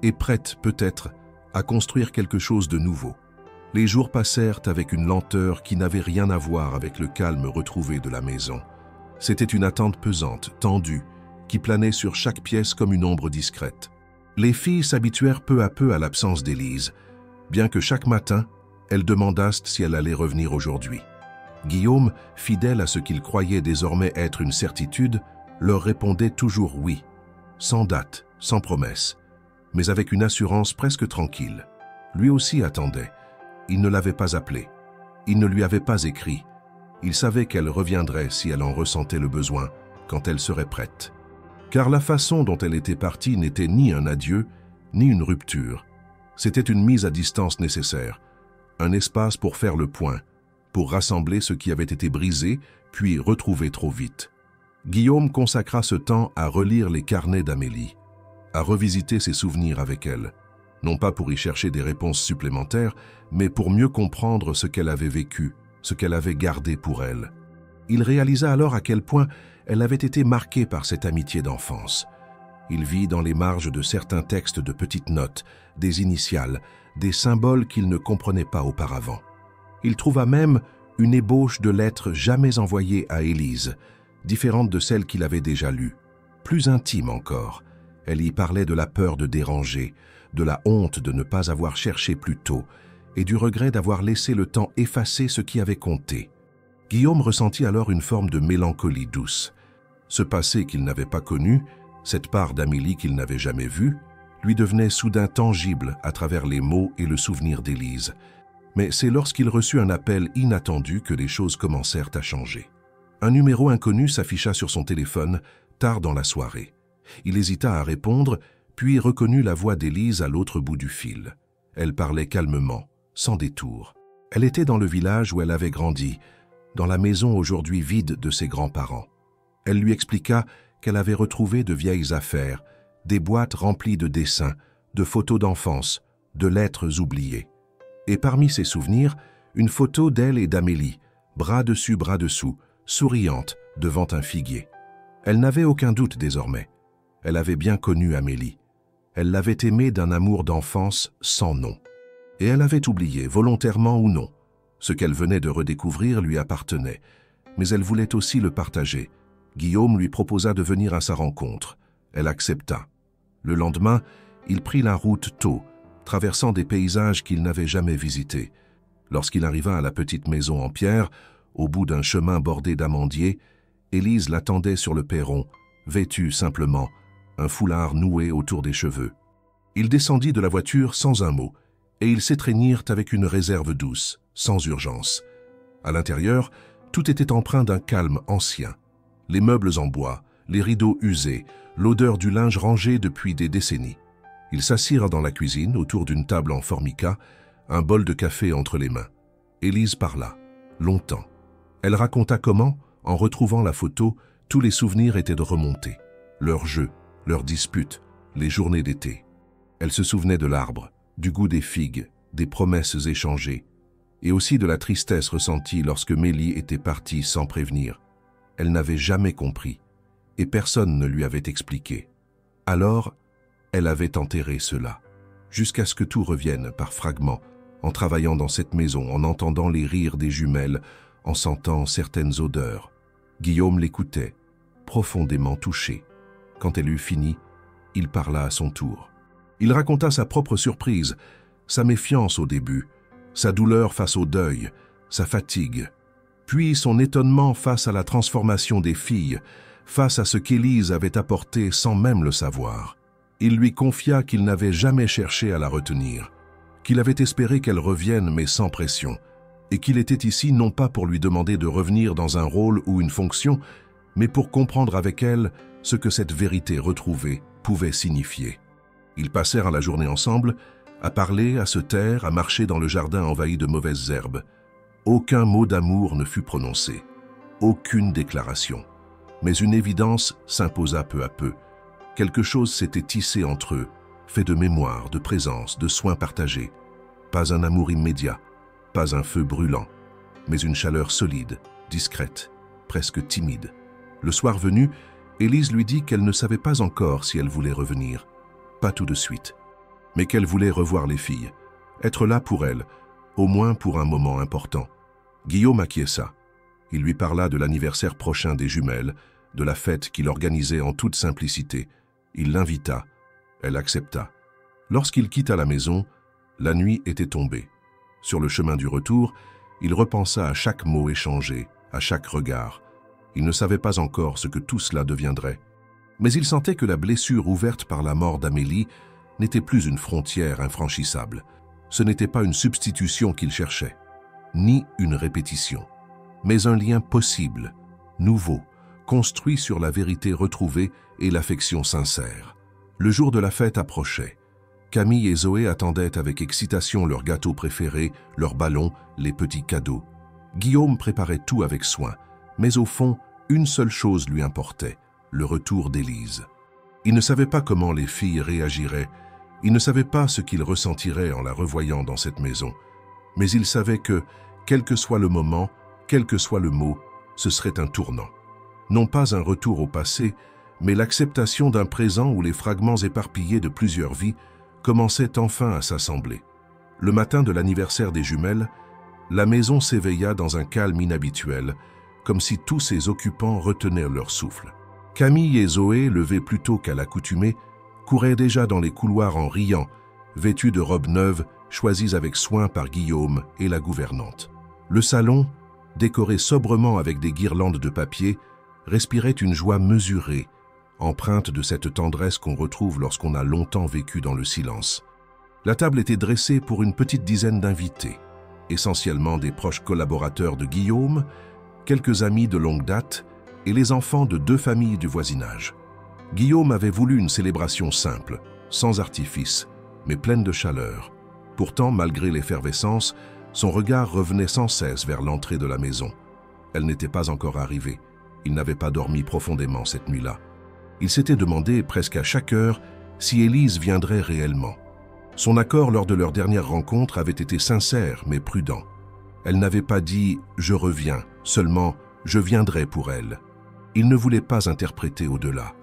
et prête, peut-être, à construire quelque chose de nouveau. Les jours passèrent avec une lenteur qui n'avait rien à voir avec le calme retrouvé de la maison. C'était une attente pesante, tendue, qui planait sur chaque pièce comme une ombre discrète. Les filles s'habituèrent peu à peu à l'absence d'Élise, bien que chaque matin, elles demandassent si elle allait revenir aujourd'hui. Guillaume, fidèle à ce qu'il croyait désormais être une certitude, leur répondait toujours oui, sans date, sans promesse, mais avec une assurance presque tranquille. Lui aussi attendait. Il ne l'avait pas appelée. Il ne lui avait pas écrit. Il savait qu'elle reviendrait si elle en ressentait le besoin, quand elle serait prête. Car la façon dont elle était partie n'était ni un adieu, ni une rupture. C'était une mise à distance nécessaire, un espace pour faire le point, pour rassembler ce qui avait été brisé, puis retrouvé trop vite. Guillaume consacra ce temps à relire les carnets d'Amélie. à revisiter ses souvenirs avec elle, non pas pour y chercher des réponses supplémentaires, mais pour mieux comprendre ce qu'elle avait vécu, ce qu'elle avait gardé pour elle. Il réalisa alors à quel point elle avait été marquée par cette amitié d'enfance. Il vit dans les marges de certains textes de petites notes, des initiales, des symboles qu'il ne comprenait pas auparavant. Il trouva même une ébauche de lettres jamais envoyées à Élise, différente de celles qu'il avait déjà lues, plus intime encore. Elle y parlait de la peur de déranger, de la honte de ne pas avoir cherché plus tôt et du regret d'avoir laissé le temps effacer ce qui avait compté. Guillaume ressentit alors une forme de mélancolie douce. Ce passé qu'il n'avait pas connu, cette part d'Amélie qu'il n'avait jamais vue, lui devenait soudain tangible à travers les mots et le souvenir d'Élise. Mais c'est lorsqu'il reçut un appel inattendu que les choses commencèrent à changer. Un numéro inconnu s'afficha sur son téléphone tard dans la soirée. Il hésita à répondre, puis reconnut la voix d'Élise à l'autre bout du fil. Elle parlait calmement, sans détour. Elle était dans le village où elle avait grandi, dans la maison aujourd'hui vide de ses grands-parents. Elle lui expliqua qu'elle avait retrouvé de vieilles affaires, des boîtes remplies de dessins, de photos d'enfance, de lettres oubliées. Et parmi ces souvenirs, une photo d'elle et d'Amélie, bras dessus, bras dessous, souriante devant un figuier. Elle n'avait aucun doute désormais. Elle avait bien connu Amélie. Elle l'avait aimée d'un amour d'enfance sans nom. Et elle avait oublié, volontairement ou non. Ce qu'elle venait de redécouvrir lui appartenait, mais elle voulait aussi le partager. Guillaume lui proposa de venir à sa rencontre. Elle accepta. Le lendemain, il prit la route tôt, traversant des paysages qu'il n'avait jamais visités. Lorsqu'il arriva à la petite maison en pierre, au bout d'un chemin bordé d'amandiers, Élise l'attendait sur le perron, vêtue simplement, un foulard noué autour des cheveux. Il descendit de la voiture sans un mot, et ils s'étreignirent avec une réserve douce, sans urgence. À l'intérieur, tout était empreint d'un calme ancien. Les meubles en bois, les rideaux usés, l'odeur du linge rangé depuis des décennies. Ils s'assirent dans la cuisine, autour d'une table en formica, un bol de café entre les mains. Élise parla, longtemps. Elle raconta comment, en retrouvant la photo, tous les souvenirs étaient de remonter. Leurs jeux, leurs disputes, les journées d'été. Elle se souvenait de l'arbre, du goût des figues, des promesses échangées, et aussi de la tristesse ressentie lorsque Mélie était partie sans prévenir. Elle n'avait jamais compris, et personne ne lui avait expliqué. Alors, elle avait enterré cela, jusqu'à ce que tout revienne par fragments, en travaillant dans cette maison, en entendant les rires des jumelles, en sentant certaines odeurs. Guillaume l'écoutait, profondément touché. Quand elle eut fini, il parla à son tour. Il raconta sa propre surprise, sa méfiance au début, sa douleur face au deuil, sa fatigue, puis son étonnement face à la transformation des filles, face à ce qu'Élise avait apporté sans même le savoir. Il lui confia qu'il n'avait jamais cherché à la retenir, qu'il avait espéré qu'elle revienne mais sans pression, et qu'il était ici non pas pour lui demander de revenir dans un rôle ou une fonction, mais pour comprendre avec elle ce que cette vérité retrouvée pouvait signifier. Ils passèrent la journée ensemble, à parler, à se taire, à marcher dans le jardin envahi de mauvaises herbes. Aucun mot d'amour ne fut prononcé, aucune déclaration. Mais une évidence s'imposa peu à peu. Quelque chose s'était tissé entre eux, fait de mémoire, de présence, de soins partagés. Pas un amour immédiat, pas un feu brûlant, mais une chaleur solide, discrète, presque timide. Le soir venu, Élise lui dit qu'elle ne savait pas encore si elle voulait revenir. Pas tout de suite, mais qu'elle voulait revoir les filles, être là pour elles, au moins pour un moment important. Guillaume acquiesça. Il lui parla de l'anniversaire prochain des jumelles, de la fête qu'il organisait en toute simplicité. Il l'invita. Elle accepta. Lorsqu'il quitta la maison, la nuit était tombée. Sur le chemin du retour, il repensa à chaque mot échangé, à chaque regard. Il ne savait pas encore ce que tout cela deviendrait. Mais il sentait que la blessure ouverte par la mort d'Amélie n'était plus une frontière infranchissable. Ce n'était pas une substitution qu'il cherchait, ni une répétition, mais un lien possible, nouveau, construit sur la vérité retrouvée et l'affection sincère. Le jour de la fête approchait. Camille et Zoé attendaient avec excitation leur gâteau préféré, leurs ballons, les petits cadeaux. Guillaume préparait tout avec soin, mais au fond, une seule chose lui importait, le retour d'Élise. Il ne savait pas comment les filles réagiraient, il ne savait pas ce qu'ils ressentiraient en la revoyant dans cette maison, mais il savait que, quel que soit le moment, quel que soit le mot, ce serait un tournant. Non pas un retour au passé, mais l'acceptation d'un présent où les fragments éparpillés de plusieurs vies commençaient enfin à s'assembler. Le matin de l'anniversaire des jumelles, la maison s'éveilla dans un calme inhabituel, comme si tous ses occupants retenaient leur souffle. Camille et Zoé, levées plus tôt qu'à l'accoutumée, couraient déjà dans les couloirs en riant, vêtues de robes neuves choisies avec soin par Guillaume et la gouvernante. Le salon, décoré sobrement avec des guirlandes de papier, respirait une joie mesurée, empreinte de cette tendresse qu'on retrouve lorsqu'on a longtemps vécu dans le silence. La table était dressée pour une petite dizaine d'invités, essentiellement des proches collaborateurs de Guillaume, quelques amis de longue date et les enfants de 2 familles du voisinage. Guillaume avait voulu une célébration simple, sans artifice, mais pleine de chaleur. Pourtant, malgré l'effervescence, son regard revenait sans cesse vers l'entrée de la maison. Elle n'était pas encore arrivée. Il n'avait pas dormi profondément cette nuit-là. Il s'était demandé, presque à chaque heure, si Élise viendrait réellement. Son accord lors de leur dernière rencontre avait été sincère mais prudent. Elle n'avait pas dit « je reviens », seulement « je viendrai pour elle ». Il ne voulait pas interpréter au-delà.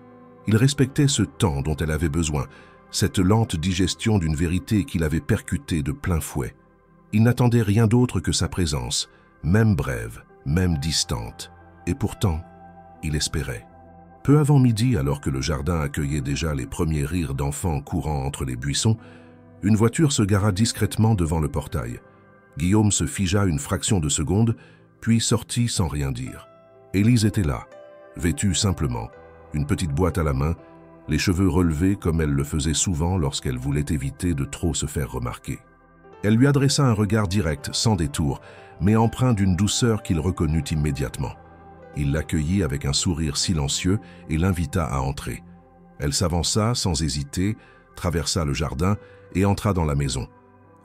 Il respectait ce temps dont elle avait besoin, cette lente digestion d'une vérité qu'il avait percutée de plein fouet. Il n'attendait rien d'autre que sa présence, même brève, même distante. Et pourtant, il espérait. Peu avant midi, alors que le jardin accueillait déjà les premiers rires d'enfants courant entre les buissons, une voiture se gara discrètement devant le portail. Guillaume se figea une fraction de seconde, puis sortit sans rien dire. Élise était là, vêtue simplement, une petite boîte à la main, les cheveux relevés comme elle le faisait souvent lorsqu'elle voulait éviter de trop se faire remarquer. Elle lui adressa un regard direct, sans détour, mais empreint d'une douceur qu'il reconnut immédiatement. Il l'accueillit avec un sourire silencieux et l'invita à entrer. Elle s'avança sans hésiter, traversa le jardin et entra dans la maison.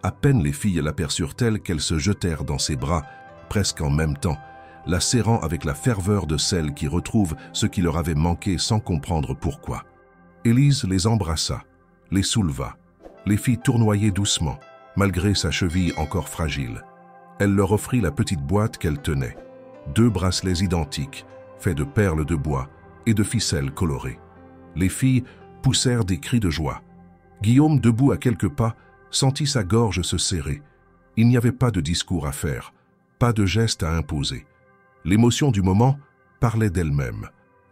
À peine les filles l'aperçurent-elles qu'elles se jetèrent dans ses bras, presque en même temps, la serrant avec la ferveur de celles qui retrouvent ce qui leur avait manqué sans comprendre pourquoi. Élise les embrassa, les souleva, les fit tournoyer doucement, malgré sa cheville encore fragile. Elle leur offrit la petite boîte qu'elle tenait, 2 bracelets identiques, faits de perles de bois et de ficelles colorées. Les filles poussèrent des cris de joie. Guillaume, debout à quelques pas, sentit sa gorge se serrer. Il n'y avait pas de discours à faire, pas de geste à imposer. L'émotion du moment parlait d'elle-même.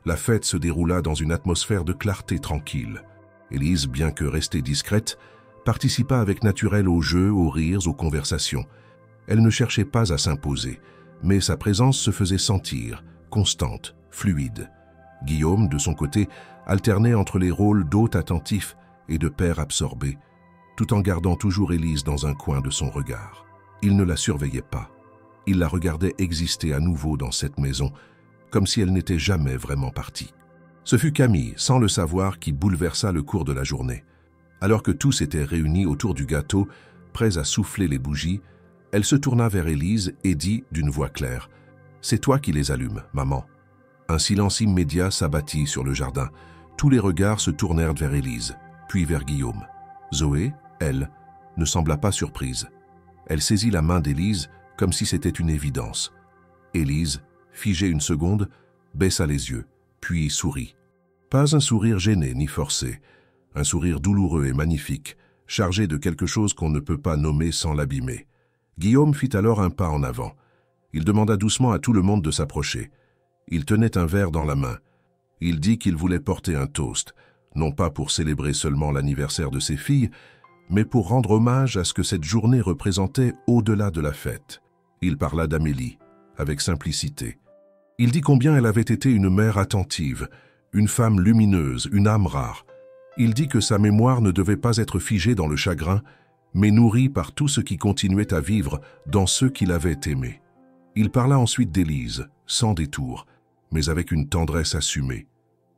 La fête se déroula dans une atmosphère de clarté tranquille. Élise, bien que restée discrète, participa avec naturel aux jeux, aux rires, aux conversations. Elle ne cherchait pas à s'imposer, mais sa présence se faisait sentir, constante, fluide. Guillaume, de son côté, alternait entre les rôles d'hôte attentif et de père absorbé, tout en gardant toujours Élise dans un coin de son regard. Il ne la surveillait pas. Il la regardait exister à nouveau dans cette maison, comme si elle n'était jamais vraiment partie. Ce fut Camille, sans le savoir, qui bouleversa le cours de la journée. Alors que tous étaient réunis autour du gâteau, prêts à souffler les bougies, elle se tourna vers Élise et dit d'une voix claire « C'est toi qui les allumes, maman ». Un silence immédiat s'abattit sur le jardin. Tous les regards se tournèrent vers Élise, puis vers Guillaume. Zoé, elle, ne sembla pas surprise. Elle saisit la main d'Élise comme si c'était une évidence. Élise, figée une seconde, baissa les yeux, puis sourit. Pas un sourire gêné ni forcé, un sourire douloureux et magnifique, chargé de quelque chose qu'on ne peut pas nommer sans l'abîmer. Guillaume fit alors un pas en avant. Il demanda doucement à tout le monde de s'approcher. Il tenait un verre dans la main. Il dit qu'il voulait porter un toast, non pas pour célébrer seulement l'anniversaire de ses filles, mais pour rendre hommage à ce que cette journée représentait au-delà de la fête. Il parla d'Amélie, avec simplicité. Il dit combien elle avait été une mère attentive, une femme lumineuse, une âme rare. Il dit que sa mémoire ne devait pas être figée dans le chagrin, mais nourrie par tout ce qui continuait à vivre dans ceux qui l'avaient aimée. Il parla ensuite d'Élise, sans détour, mais avec une tendresse assumée.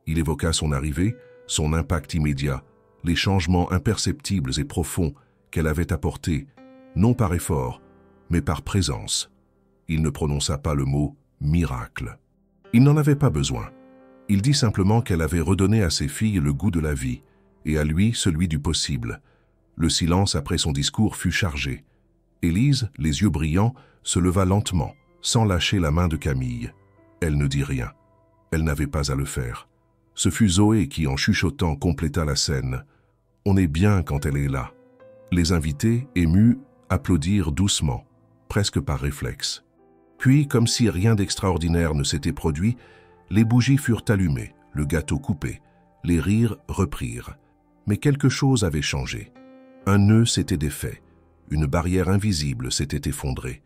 Il évoqua son arrivée, son impact immédiat, les changements imperceptibles et profonds qu'elle avait apportés, non par effort, mais par présence. Il ne prononça pas le mot « miracle ». Il n'en avait pas besoin. Il dit simplement qu'elle avait redonné à ses filles le goût de la vie, et à lui celui du possible. Le silence après son discours fut chargé. Élise, les yeux brillants, se leva lentement, sans lâcher la main de Camille. Elle ne dit rien. Elle n'avait pas à le faire. Ce fut Zoé qui, en chuchotant, compléta la scène. On est bien quand elle est là. Les invités, émus, applaudirent doucement, presque par réflexe. Puis, comme si rien d'extraordinaire ne s'était produit, les bougies furent allumées, le gâteau coupé, les rires reprirent. Mais quelque chose avait changé. Un nœud s'était défait, une barrière invisible s'était effondrée.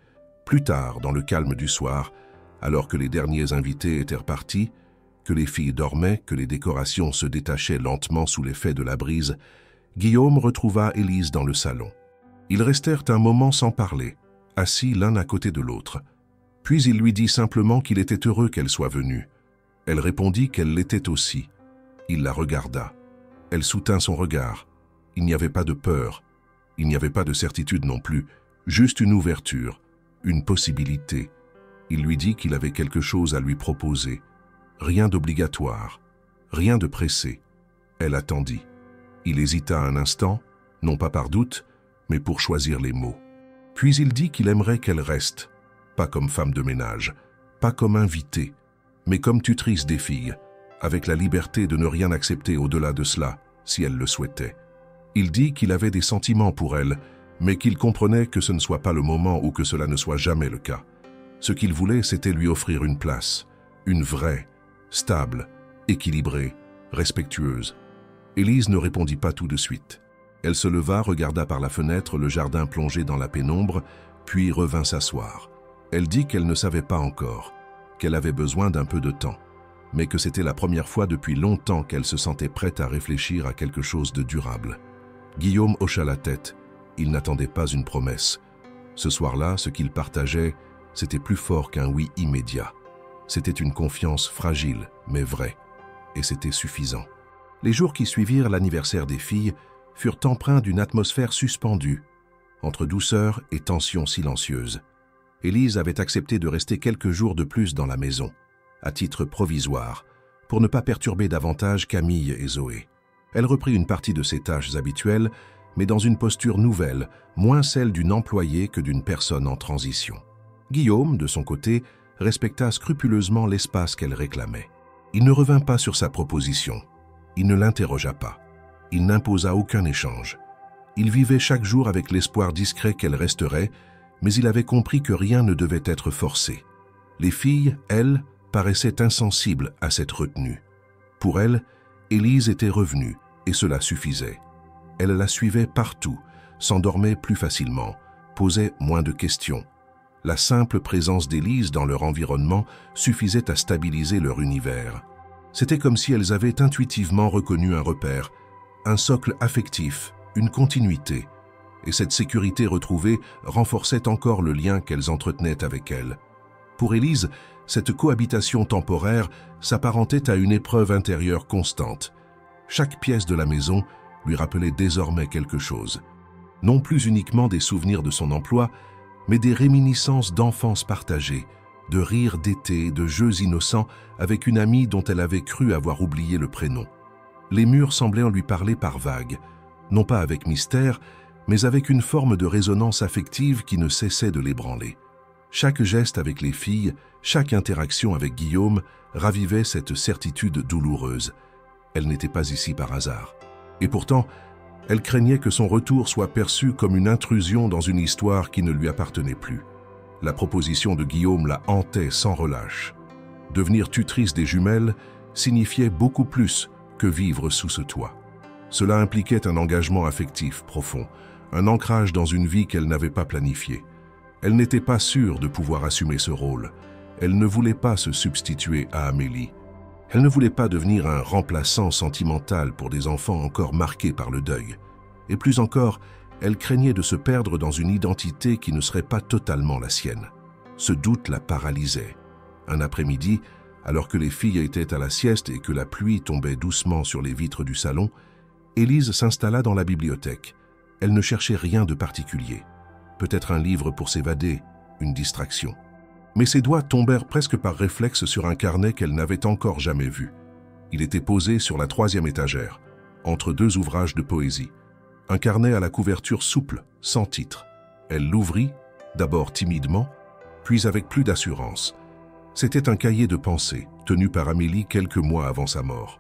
Plus tard, dans le calme du soir, alors que les derniers invités étaient repartis, que les filles dormaient, que les décorations se détachaient lentement sous l'effet de la brise, Guillaume retrouva Élise dans le salon. Ils restèrent un moment sans parler, assis l'un à côté de l'autre. Puis il lui dit simplement qu'il était heureux qu'elle soit venue. Elle répondit qu'elle l'était aussi. Il la regarda. Elle soutint son regard. Il n'y avait pas de peur. Il n'y avait pas de certitude non plus, juste une ouverture, une possibilité. Il lui dit qu'il avait quelque chose à lui proposer. Rien d'obligatoire, rien de pressé. Elle attendit. Il hésita un instant, non pas par doute, mais pour choisir les mots. Puis il dit qu'il aimerait qu'elle reste, pas comme femme de ménage, pas comme invitée, mais comme tutrice des filles, avec la liberté de ne rien accepter au-delà de cela, si elle le souhaitait. Il dit qu'il avait des sentiments pour elle, mais qu'il comprenait que ce ne soit pas le moment ou que cela ne soit jamais le cas. Ce qu'il voulait, c'était lui offrir une place, une vraie, stable, équilibrée, respectueuse. Élise ne répondit pas tout de suite. Elle se leva, regarda par la fenêtre le jardin plongé dans la pénombre, puis revint s'asseoir. Elle dit qu'elle ne savait pas encore, qu'elle avait besoin d'un peu de temps, mais que c'était la première fois depuis longtemps qu'elle se sentait prête à réfléchir à quelque chose de durable. Guillaume hocha la tête. Il n'attendait pas une promesse. Ce soir-là, ce qu'ils partageaient, c'était plus fort qu'un oui immédiat. C'était une confiance fragile, mais vraie. Et c'était suffisant. Les jours qui suivirent l'anniversaire des filles furent empreints d'une atmosphère suspendue, entre douceur et tension silencieuse. Élise avait accepté de rester quelques jours de plus dans la maison, à titre provisoire, pour ne pas perturber davantage Camille et Zoé. Elle reprit une partie de ses tâches habituelles, mais dans une posture nouvelle, moins celle d'une employée que d'une personne en transition. Guillaume, de son côté, respecta scrupuleusement l'espace qu'elle réclamait. Il ne revint pas sur sa proposition. Il ne l'interrogea pas. Il n'imposa aucun échange. Il vivait chaque jour avec l'espoir discret qu'elle resterait, mais il avait compris que rien ne devait être forcé. Les filles, elles, paraissaient insensibles à cette retenue. Pour elles, Élise était revenue, et cela suffisait. Elle la suivait partout, s'endormait plus facilement, posait moins de questions. La simple présence d'Élise dans leur environnement suffisait à stabiliser leur univers. C'était comme si elles avaient intuitivement reconnu un repère, un socle affectif, une continuité. Et cette sécurité retrouvée renforçait encore le lien qu'elles entretenaient avec elle. Pour Élise, cette cohabitation temporaire s'apparentait à une épreuve intérieure constante. Chaque pièce de la maison lui rappelait désormais quelque chose. Non plus uniquement des souvenirs de son emploi, mais des réminiscences d'enfance partagée, de rires d'été, de jeux innocents avec une amie dont elle avait cru avoir oublié le prénom. Les murs semblaient en lui parler par vagues, non pas avec mystère, mais avec une forme de résonance affective qui ne cessait de l'ébranler. Chaque geste avec les filles, chaque interaction avec Guillaume ravivait cette certitude douloureuse. Elle n'était pas ici par hasard. Et pourtant, elle craignait que son retour soit perçu comme une intrusion dans une histoire qui ne lui appartenait plus. La proposition de Guillaume la hantait sans relâche. Devenir tutrice des jumelles signifiait beaucoup plus que vivre sous ce toit. Cela impliquait un engagement affectif profond, un ancrage dans une vie qu'elle n'avait pas planifiée. Elle n'était pas sûre de pouvoir assumer ce rôle. Elle ne voulait pas se substituer à Amélie. Elle ne voulait pas devenir un remplaçant sentimental pour des enfants encore marqués par le deuil. Et plus encore, elle craignait de se perdre dans une identité qui ne serait pas totalement la sienne. Ce doute la paralysait. Un après-midi, alors que les filles étaient à la sieste et que la pluie tombait doucement sur les vitres du salon, Élise s'installa dans la bibliothèque. Elle ne cherchait rien de particulier. Peut-être un livre pour s'évader, une distraction. Mais ses doigts tombèrent presque par réflexe sur un carnet qu'elle n'avait encore jamais vu. Il était posé sur la 3e étagère, entre 2 ouvrages de poésie. Un carnet à la couverture souple, sans titre. Elle l'ouvrit, d'abord timidement, puis avec plus d'assurance. C'était un cahier de pensées, tenu par Amélie quelques mois avant sa mort.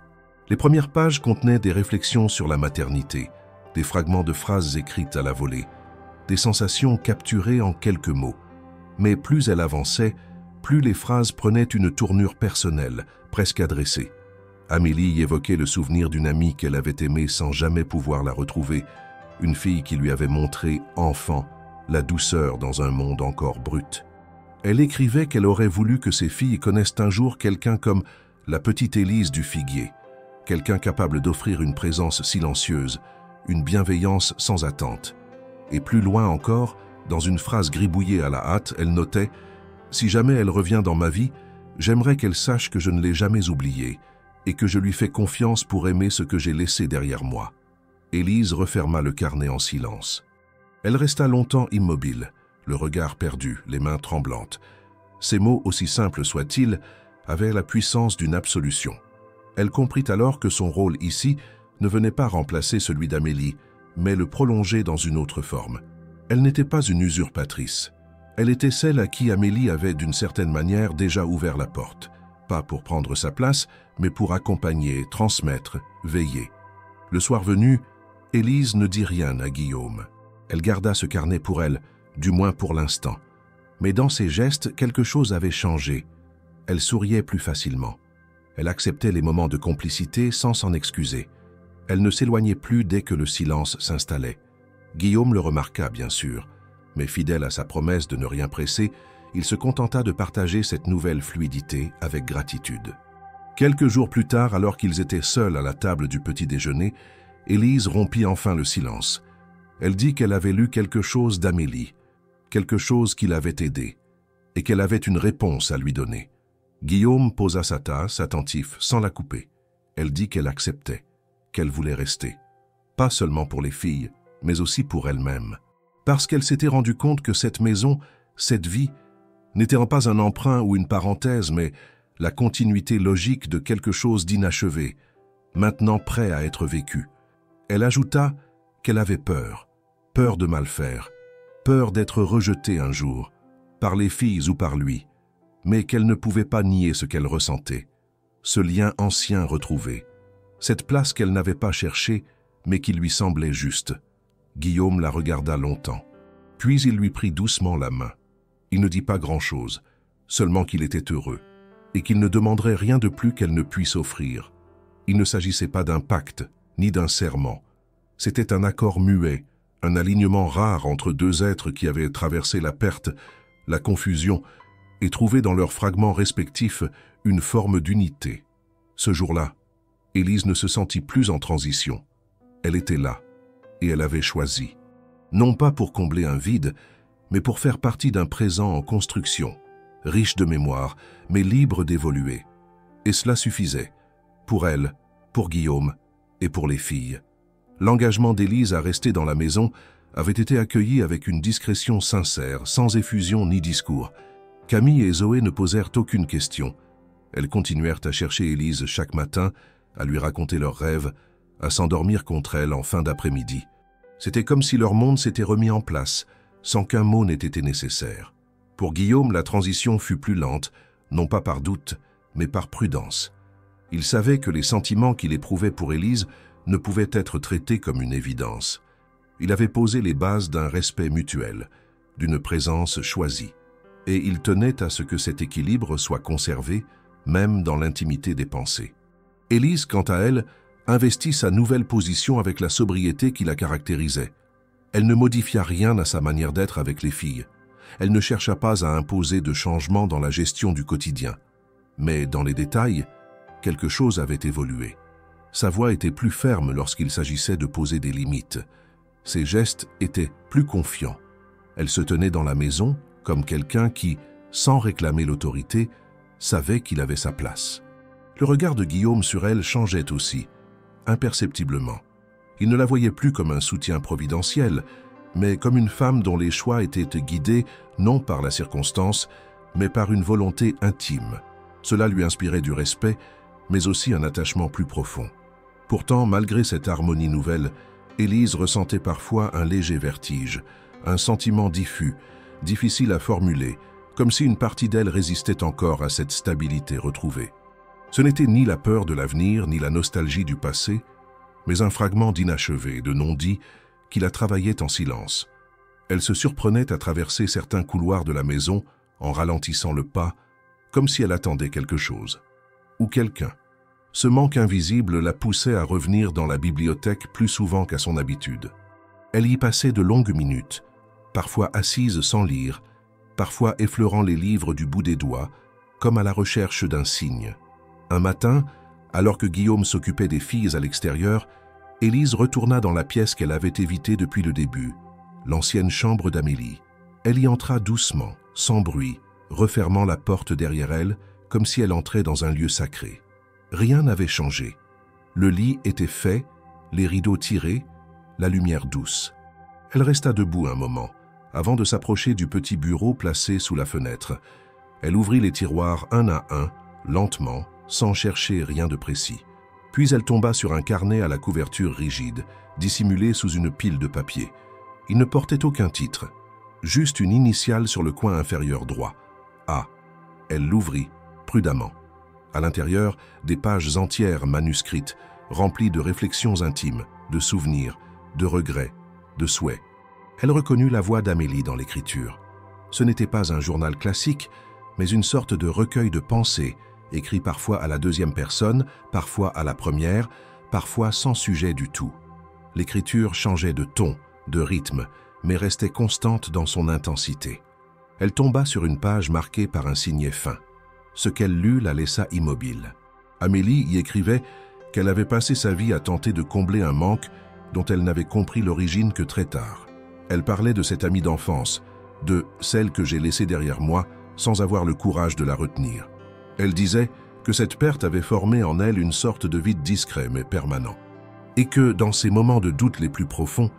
Les premières pages contenaient des réflexions sur la maternité, des fragments de phrases écrites à la volée, des sensations capturées en quelques mots. Mais plus elle avançait, plus les phrases prenaient une tournure personnelle, presque adressée. Amélie y évoquait le souvenir d'une amie qu'elle avait aimée sans jamais pouvoir la retrouver, une fille qui lui avait montré, enfant, la douceur dans un monde encore brut. Elle écrivait qu'elle aurait voulu que ses filles connaissent un jour quelqu'un comme la petite Élise du Figuier, quelqu'un capable d'offrir une présence silencieuse, une bienveillance sans attente. Et plus loin encore, dans une phrase gribouillée à la hâte, elle notait « Si jamais elle revient dans ma vie, j'aimerais qu'elle sache que je ne l'ai jamais oubliée et que je lui fais confiance pour aimer ce que j'ai laissé derrière moi. » Élise referma le carnet en silence. Elle resta longtemps immobile, le regard perdu, les mains tremblantes. Ces mots, aussi simples soient-ils, avaient la puissance d'une absolution. Elle comprit alors que son rôle ici ne venait pas remplacer celui d'Amélie, mais le prolonger dans une autre forme. Elle n'était pas une usurpatrice. Elle était celle à qui Amélie avait d'une certaine manière déjà ouvert la porte, pas pour prendre sa place, mais pour accompagner, transmettre, veiller. Le soir venu, Élise ne dit rien à Guillaume. Elle garda ce carnet pour elle, du moins pour l'instant. Mais dans ses gestes, quelque chose avait changé. Elle souriait plus facilement. Elle acceptait les moments de complicité sans s'en excuser. Elle ne s'éloignait plus dès que le silence s'installait. Guillaume le remarqua, bien sûr, mais fidèle à sa promesse de ne rien presser, il se contenta de partager cette nouvelle fluidité avec gratitude. Quelques jours plus tard, alors qu'ils étaient seuls à la table du petit déjeuner, Élise rompit enfin le silence. Elle dit qu'elle avait lu quelque chose d'Amélie, quelque chose qui l'avait aidée, et qu'elle avait une réponse à lui donner. Guillaume posa sa tasse, attentif, sans la couper. Elle dit qu'elle acceptait, qu'elle voulait rester. Pas seulement pour les filles, mais aussi pour elle-même. Parce qu'elle s'était rendue compte que cette maison, cette vie, n'était pas un emprunt ou une parenthèse, mais la continuité logique de quelque chose d'inachevé, maintenant prêt à être vécu. Elle ajouta qu'elle avait peur, peur de mal faire, peur d'être rejetée un jour, par les filles ou par lui, mais qu'elle ne pouvait pas nier ce qu'elle ressentait, ce lien ancien retrouvé, cette place qu'elle n'avait pas cherchée, mais qui lui semblait juste. Guillaume la regarda longtemps, puis il lui prit doucement la main. Il ne dit pas grand-chose, seulement qu'il était heureux, et qu'il ne demanderait rien de plus qu'elle ne puisse offrir. Il ne s'agissait pas d'un pacte, ni d'un serment. C'était un accord muet, un alignement rare entre deux êtres qui avaient traversé la perte, la confusion, et trouvé dans leurs fragments respectifs une forme d'unité. Ce jour-là, Élise ne se sentit plus en transition. Elle était là, et elle avait choisi. Non pas pour combler un vide, mais pour faire partie d'un présent en construction, riche de mémoire, mais libre d'évoluer. Et cela suffisait, pour elle, pour Guillaume et pour les filles. L'engagement d'Élise à rester dans la maison avait été accueilli avec une discrétion sincère, sans effusion ni discours. Camille et Zoé ne posèrent aucune question. Elles continuèrent à chercher Élise chaque matin, à lui raconter leurs rêves, à s'endormir contre elle en fin d'après-midi. C'était comme si leur monde s'était remis en place, sans qu'un mot n'ait été nécessaire. Pour Guillaume, la transition fut plus lente, non pas par doute, mais par prudence. Il savait que les sentiments qu'il éprouvait pour Élise ne pouvaient être traités comme une évidence. Il avait posé les bases d'un respect mutuel, d'une présence choisie, et il tenait à ce que cet équilibre soit conservé, même dans l'intimité des pensées. Élise, quant à elle, investit sa nouvelle position avec la sobriété qui la caractérisait. Elle ne modifia rien à sa manière d'être avec les filles. Elle ne chercha pas à imposer de changements dans la gestion du quotidien. Mais dans les détails, quelque chose avait évolué. Sa voix était plus ferme lorsqu'il s'agissait de poser des limites. Ses gestes étaient plus confiants. Elle se tenait dans la maison comme quelqu'un qui, sans réclamer l'autorité, savait qu'il avait sa place. Le regard de Guillaume sur elle changeait aussi, imperceptiblement. Il ne la voyait plus comme un soutien providentiel, mais comme une femme dont les choix étaient guidés non par la circonstance, mais par une volonté intime. Cela lui inspirait du respect, mais aussi un attachement plus profond. Pourtant, malgré cette harmonie nouvelle, Élise ressentait parfois un léger vertige, un sentiment diffus, difficile à formuler, comme si une partie d'elle résistait encore à cette stabilité retrouvée. Ce n'était ni la peur de l'avenir, ni la nostalgie du passé, mais un fragment d'inachevé, de non-dit, qui la travaillait en silence. Elle se surprenait à traverser certains couloirs de la maison en ralentissant le pas, comme si elle attendait quelque chose. Ou quelqu'un. Ce manque invisible la poussait à revenir dans la bibliothèque plus souvent qu'à son habitude. Elle y passait de longues minutes, parfois assise sans lire, parfois effleurant les livres du bout des doigts, comme à la recherche d'un signe. Un matin, alors que Guillaume s'occupait des filles à l'extérieur, Élise retourna dans la pièce qu'elle avait évitée depuis le début, l'ancienne chambre d'Amélie. Elle y entra doucement, sans bruit, refermant la porte derrière elle, comme si elle entrait dans un lieu sacré. Rien n'avait changé. Le lit était fait, les rideaux tirés, la lumière douce. Elle resta debout un moment, avant de s'approcher du petit bureau placé sous la fenêtre. Elle ouvrit les tiroirs un à un, lentement, sans chercher rien de précis. Puis elle tomba sur un carnet à la couverture rigide, dissimulé sous une pile de papier. Il ne portait aucun titre, juste une initiale sur le coin inférieur droit. A. Elle l'ouvrit, prudemment. À l'intérieur, des pages entières manuscrites, remplies de réflexions intimes, de souvenirs, de regrets, de souhaits. Elle reconnut la voix d'Amélie dans l'écriture. Ce n'était pas un journal classique, mais une sorte de recueil de pensées, écrit parfois à la deuxième personne, parfois à la première, parfois sans sujet du tout. L'écriture changeait de ton, de rythme, mais restait constante dans son intensité. Elle tomba sur une page marquée par un signet fin. Ce qu'elle lut la laissa immobile. Amélie y écrivait qu'elle avait passé sa vie à tenter de combler un manque dont elle n'avait compris l'origine que très tard. Elle parlait de cette amie d'enfance, de celle que j'ai laissée derrière moi sans avoir le courage de la retenir. Elle disait que cette perte avait formé en elle une sorte de vide discret mais permanent. Et que, dans ses moments de doute les plus profonds,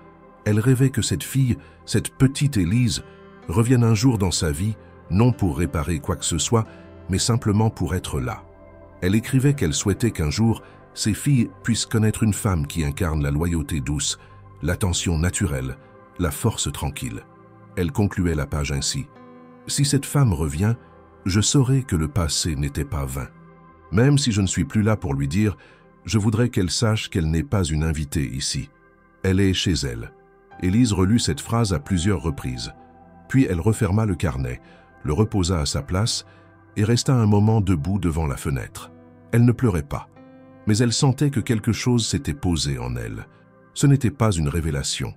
elle rêvait que cette fille, cette petite Élise, revienne un jour dans sa vie, non pour réparer quoi que ce soit, mais simplement pour être là. Elle écrivait qu'elle souhaitait qu'un jour, ses filles puissent connaître une femme qui incarne la loyauté douce, l'attention naturelle, la force tranquille. Elle concluait la page ainsi. « Si cette femme revient, je saurai que le passé n'était pas vain. Même si je ne suis plus là pour lui dire, je voudrais qu'elle sache qu'elle n'est pas une invitée ici. Elle est chez elle. » Élise relut cette phrase à plusieurs reprises. Puis elle referma le carnet, le reposa à sa place et resta un moment debout devant la fenêtre. Elle ne pleurait pas, mais elle sentait que quelque chose s'était posé en elle. Ce n'était pas une révélation,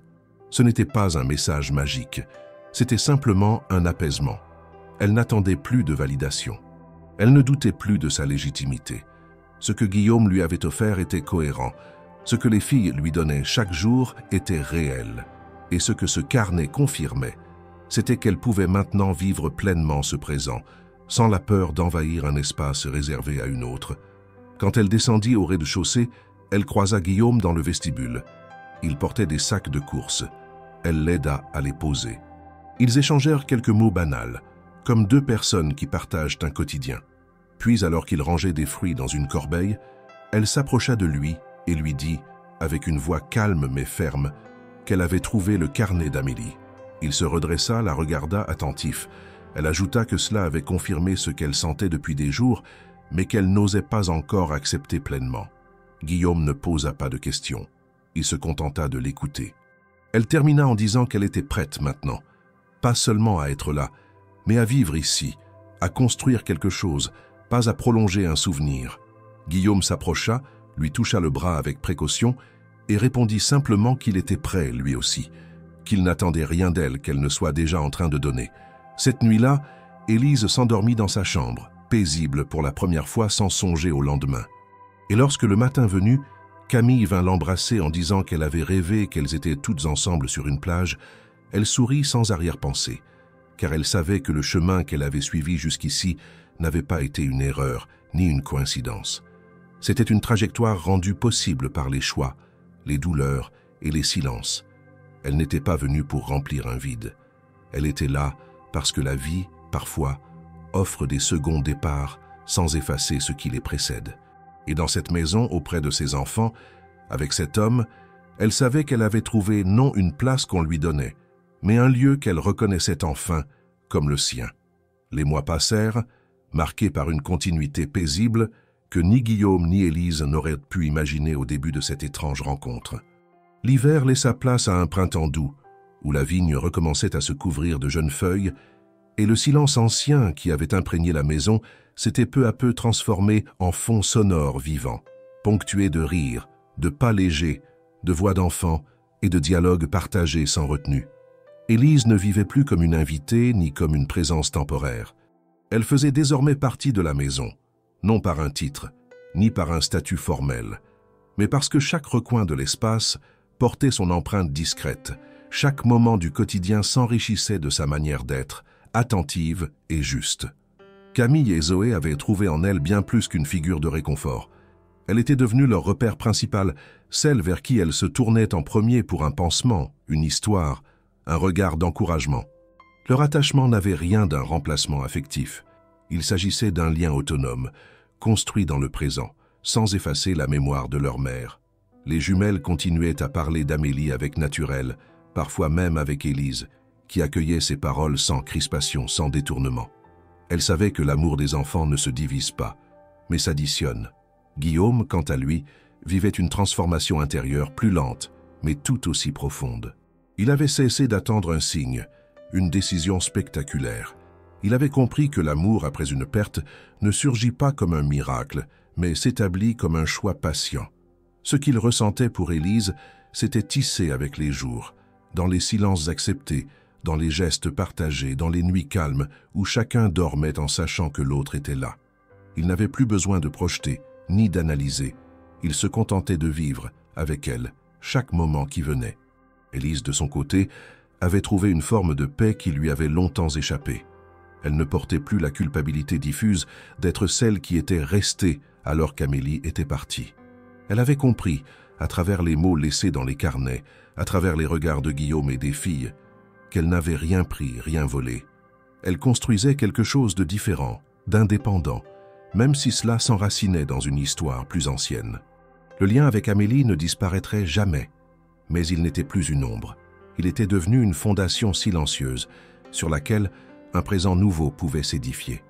ce n'était pas un message magique, c'était simplement un apaisement. Elle n'attendait plus de validation. Elle ne doutait plus de sa légitimité. Ce que Guillaume lui avait offert était cohérent. Ce que les filles lui donnaient chaque jour était réel. Et ce que ce carnet confirmait, c'était qu'elle pouvait maintenant vivre pleinement ce présent, sans la peur d'envahir un espace réservé à une autre. Quand elle descendit au rez-de-chaussée, elle croisa Guillaume dans le vestibule. Il portait des sacs de course. Elle l'aida à les poser. Ils échangèrent quelques mots banals, comme deux personnes qui partagent un quotidien. Puis, alors qu'il rangeait des fruits dans une corbeille, elle s'approcha de lui et lui dit, avec une voix calme mais ferme, qu'elle avait trouvé le carnet d'Amélie. Il se redressa, la regarda attentif. Elle ajouta que cela avait confirmé ce qu'elle sentait depuis des jours, mais qu'elle n'osait pas encore accepter pleinement. Guillaume ne posa pas de questions. Il se contenta de l'écouter. Elle termina en disant qu'elle était prête maintenant, pas seulement à être là, mais à vivre ici, à construire quelque chose, pas à prolonger un souvenir. Guillaume s'approcha, lui toucha le bras avec précaution et répondit simplement qu'il était prêt, lui aussi, qu'il n'attendait rien d'elle qu'elle ne soit déjà en train de donner. Cette nuit-là, Élise s'endormit dans sa chambre, paisible pour la première fois sans songer au lendemain. Et lorsque le matin venu, Camille vint l'embrasser en disant qu'elle avait rêvé qu'elles étaient toutes ensemble sur une plage, elle sourit sans arrière-pensée, car elle savait que le chemin qu'elle avait suivi jusqu'ici n'avait pas été une erreur ni une coïncidence. C'était une trajectoire rendue possible par les choix, les douleurs et les silences. Elle n'était pas venue pour remplir un vide. Elle était là parce que la vie, parfois, offre des seconds départs sans effacer ce qui les précède. Et dans cette maison, auprès de ses enfants, avec cet homme, elle savait qu'elle avait trouvé non une place qu'on lui donnait, mais un lieu qu'elle reconnaissait enfin comme le sien. Les mois passèrent, marqués par une continuité paisible que ni Guillaume ni Élise n'auraient pu imaginer au début de cette étrange rencontre. L'hiver laissa place à un printemps doux, où la vigne recommençait à se couvrir de jeunes feuilles, et le silence ancien qui avait imprégné la maison s'était peu à peu transformé en fond sonore vivant, ponctué de rires, de pas légers, de voix d'enfants et de dialogues partagés sans retenue. Élise ne vivait plus comme une invitée ni comme une présence temporaire. Elle faisait désormais partie de la maison, non par un titre, ni par un statut formel, mais parce que chaque recoin de l'espace portait son empreinte discrète, chaque moment du quotidien s'enrichissait de sa manière d'être, attentive et juste. Camille et Zoé avaient trouvé en elle bien plus qu'une figure de réconfort. Elle était devenue leur repère principal, celle vers qui elles se tournaient en premier pour un pansement, une histoire, un regard d'encouragement. Leur attachement n'avait rien d'un remplacement affectif. Il s'agissait d'un lien autonome, construit dans le présent, sans effacer la mémoire de leur mère. Les jumelles continuaient à parler d'Amélie avec naturel, parfois même avec Élise, qui accueillait ses paroles sans crispation, sans détournement. Elle savait que l'amour des enfants ne se divise pas, mais s'additionne. Guillaume, quant à lui, vivait une transformation intérieure plus lente, mais tout aussi profonde. Il avait cessé d'attendre un signe, une décision spectaculaire. Il avait compris que l'amour après une perte ne surgit pas comme un miracle, mais s'établit comme un choix patient. Ce qu'il ressentait pour Élise s'était tissé avec les jours, dans les silences acceptés, dans les gestes partagés, dans les nuits calmes où chacun dormait en sachant que l'autre était là. Il n'avait plus besoin de projeter, ni d'analyser. Il se contentait de vivre, avec elle, chaque moment qui venait. Élise, de son côté, avait trouvé une forme de paix qui lui avait longtemps échappé. Elle ne portait plus la culpabilité diffuse d'être celle qui était restée alors qu'Amélie était partie. Elle avait compris, à travers les mots laissés dans les carnets, à travers les regards de Guillaume et des filles, qu'elle n'avait rien pris, rien volé. Elle construisait quelque chose de différent, d'indépendant, même si cela s'enracinait dans une histoire plus ancienne. Le lien avec Amélie ne disparaîtrait jamais, mais il n'était plus une ombre. Il était devenu une fondation silencieuse, sur laquelle un présent nouveau pouvait s'édifier.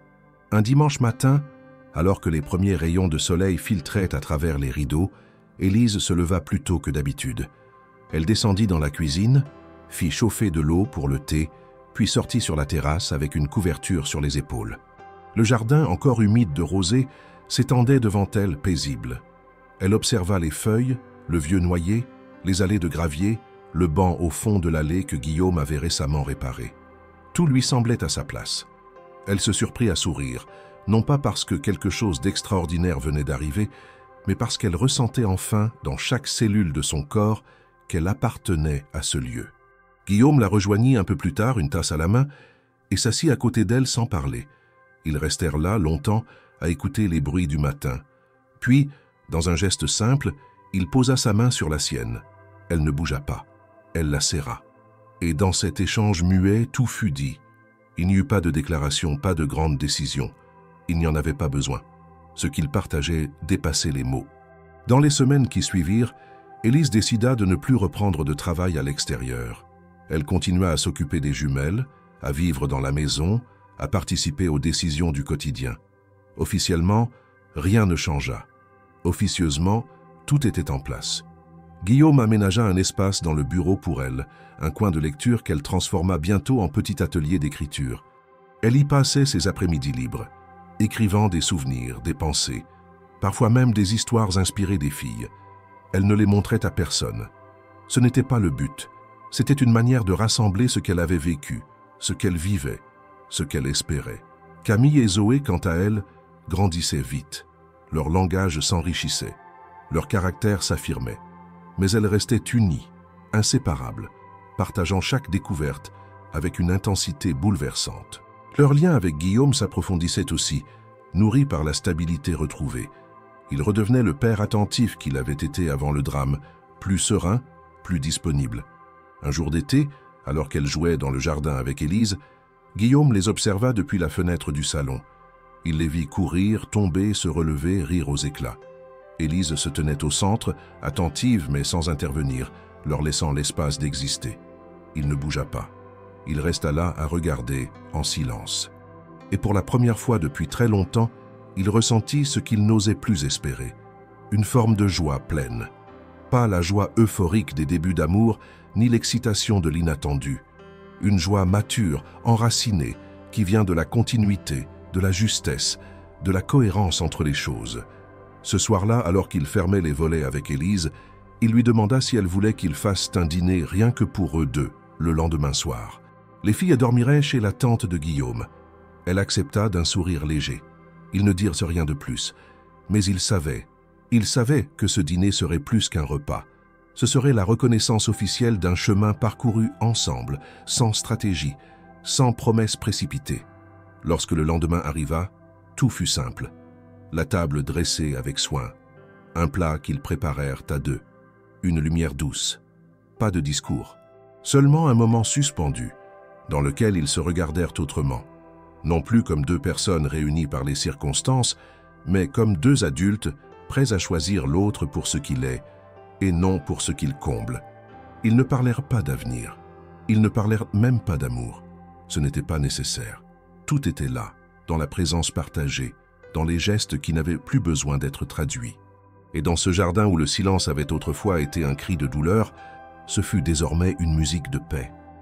Un dimanche matin, alors que les premiers rayons de soleil filtraient à travers les rideaux, Élise se leva plus tôt que d'habitude. Elle descendit dans la cuisine, fit chauffer de l'eau pour le thé, puis sortit sur la terrasse avec une couverture sur les épaules. Le jardin, encore humide de rosée, s'étendait devant elle paisible. Elle observa les feuilles, le vieux noyer, les allées de gravier, le banc au fond de l'allée que Guillaume avait récemment réparé. Tout lui semblait à sa place. Elle se surprit à sourire, non pas parce que quelque chose d'extraordinaire venait d'arriver, mais parce qu'elle ressentait enfin, dans chaque cellule de son corps, qu'elle appartenait à ce lieu. Guillaume la rejoignit un peu plus tard, une tasse à la main, et s'assit à côté d'elle sans parler. Ils restèrent là longtemps à écouter les bruits du matin. Puis, dans un geste simple, il posa sa main sur la sienne. Elle ne bougea pas. Elle la serra. Et dans cet échange muet, tout fut dit. Il n'y eut pas de déclaration, pas de grande décision. Il n'y en avait pas besoin. Ce qu'ils partageaient dépassait les mots. Dans les semaines qui suivirent, Élise décida de ne plus reprendre de travail à l'extérieur. Elle continua à s'occuper des jumelles, à vivre dans la maison, à participer aux décisions du quotidien. Officiellement, rien ne changea. Officieusement, tout était en place. Guillaume aménagea un espace dans le bureau pour elle, un coin de lecture qu'elle transforma bientôt en petit atelier d'écriture. Elle y passait ses après-midi libres, écrivant des souvenirs, des pensées, parfois même des histoires inspirées des filles. Elle ne les montrait à personne. Ce n'était pas le but. C'était une manière de rassembler ce qu'elle avait vécu, ce qu'elle vivait, ce qu'elle espérait. Camille et Zoé, quant à elles, grandissaient vite. Leur langage s'enrichissait. Leur caractère s'affirmait. Mais elles restaient unies, inséparables, partageant chaque découverte avec une intensité bouleversante. Leur lien avec Guillaume s'approfondissait aussi, nourri par la stabilité retrouvée. Il redevenait le père attentif qu'il avait été avant le drame, plus serein, plus disponible. Un jour d'été, alors qu'elle jouait dans le jardin avec Élise, Guillaume les observa depuis la fenêtre du salon. Il les vit courir, tomber, se relever, rire aux éclats. Élise se tenait au centre, attentive mais sans intervenir, leur laissant l'espace d'exister. Il ne bougea pas. Il resta là à regarder, en silence. Et pour la première fois depuis très longtemps, il ressentit ce qu'il n'osait plus espérer. Une forme de joie pleine. Pas la joie euphorique des débuts d'amour, ni l'excitation de l'inattendu. Une joie mature, enracinée, qui vient de la continuité, de la justesse, de la cohérence entre les choses. Ce soir-là, alors qu'il fermait les volets avec Élise, il lui demanda si elle voulait qu'ils fassent un dîner rien que pour eux deux, le lendemain soir. Les filles dormiraient chez la tante de Guillaume. Elle accepta d'un sourire léger. Ils ne dirent rien de plus, mais ils savaient que ce dîner serait plus qu'un repas. Ce serait la reconnaissance officielle d'un chemin parcouru ensemble, sans stratégie, sans promesse précipitée. Lorsque le lendemain arriva, tout fut simple. La table dressée avec soin, un plat qu'ils préparèrent à deux, une lumière douce, pas de discours, seulement un moment suspendu, dans lequel ils se regardèrent autrement, non plus comme deux personnes réunies par les circonstances, mais comme deux adultes prêts à choisir l'autre pour ce qu'il est, et non pour ce qu'il comble. Ils ne parlèrent pas d'avenir, ils ne parlèrent même pas d'amour. Ce n'était pas nécessaire. Tout était là, dans la présence partagée, dans les gestes qui n'avaient plus besoin d'être traduits. Et dans ce jardin où le silence avait autrefois été un cri de douleur, ce fut désormais une musique de paix.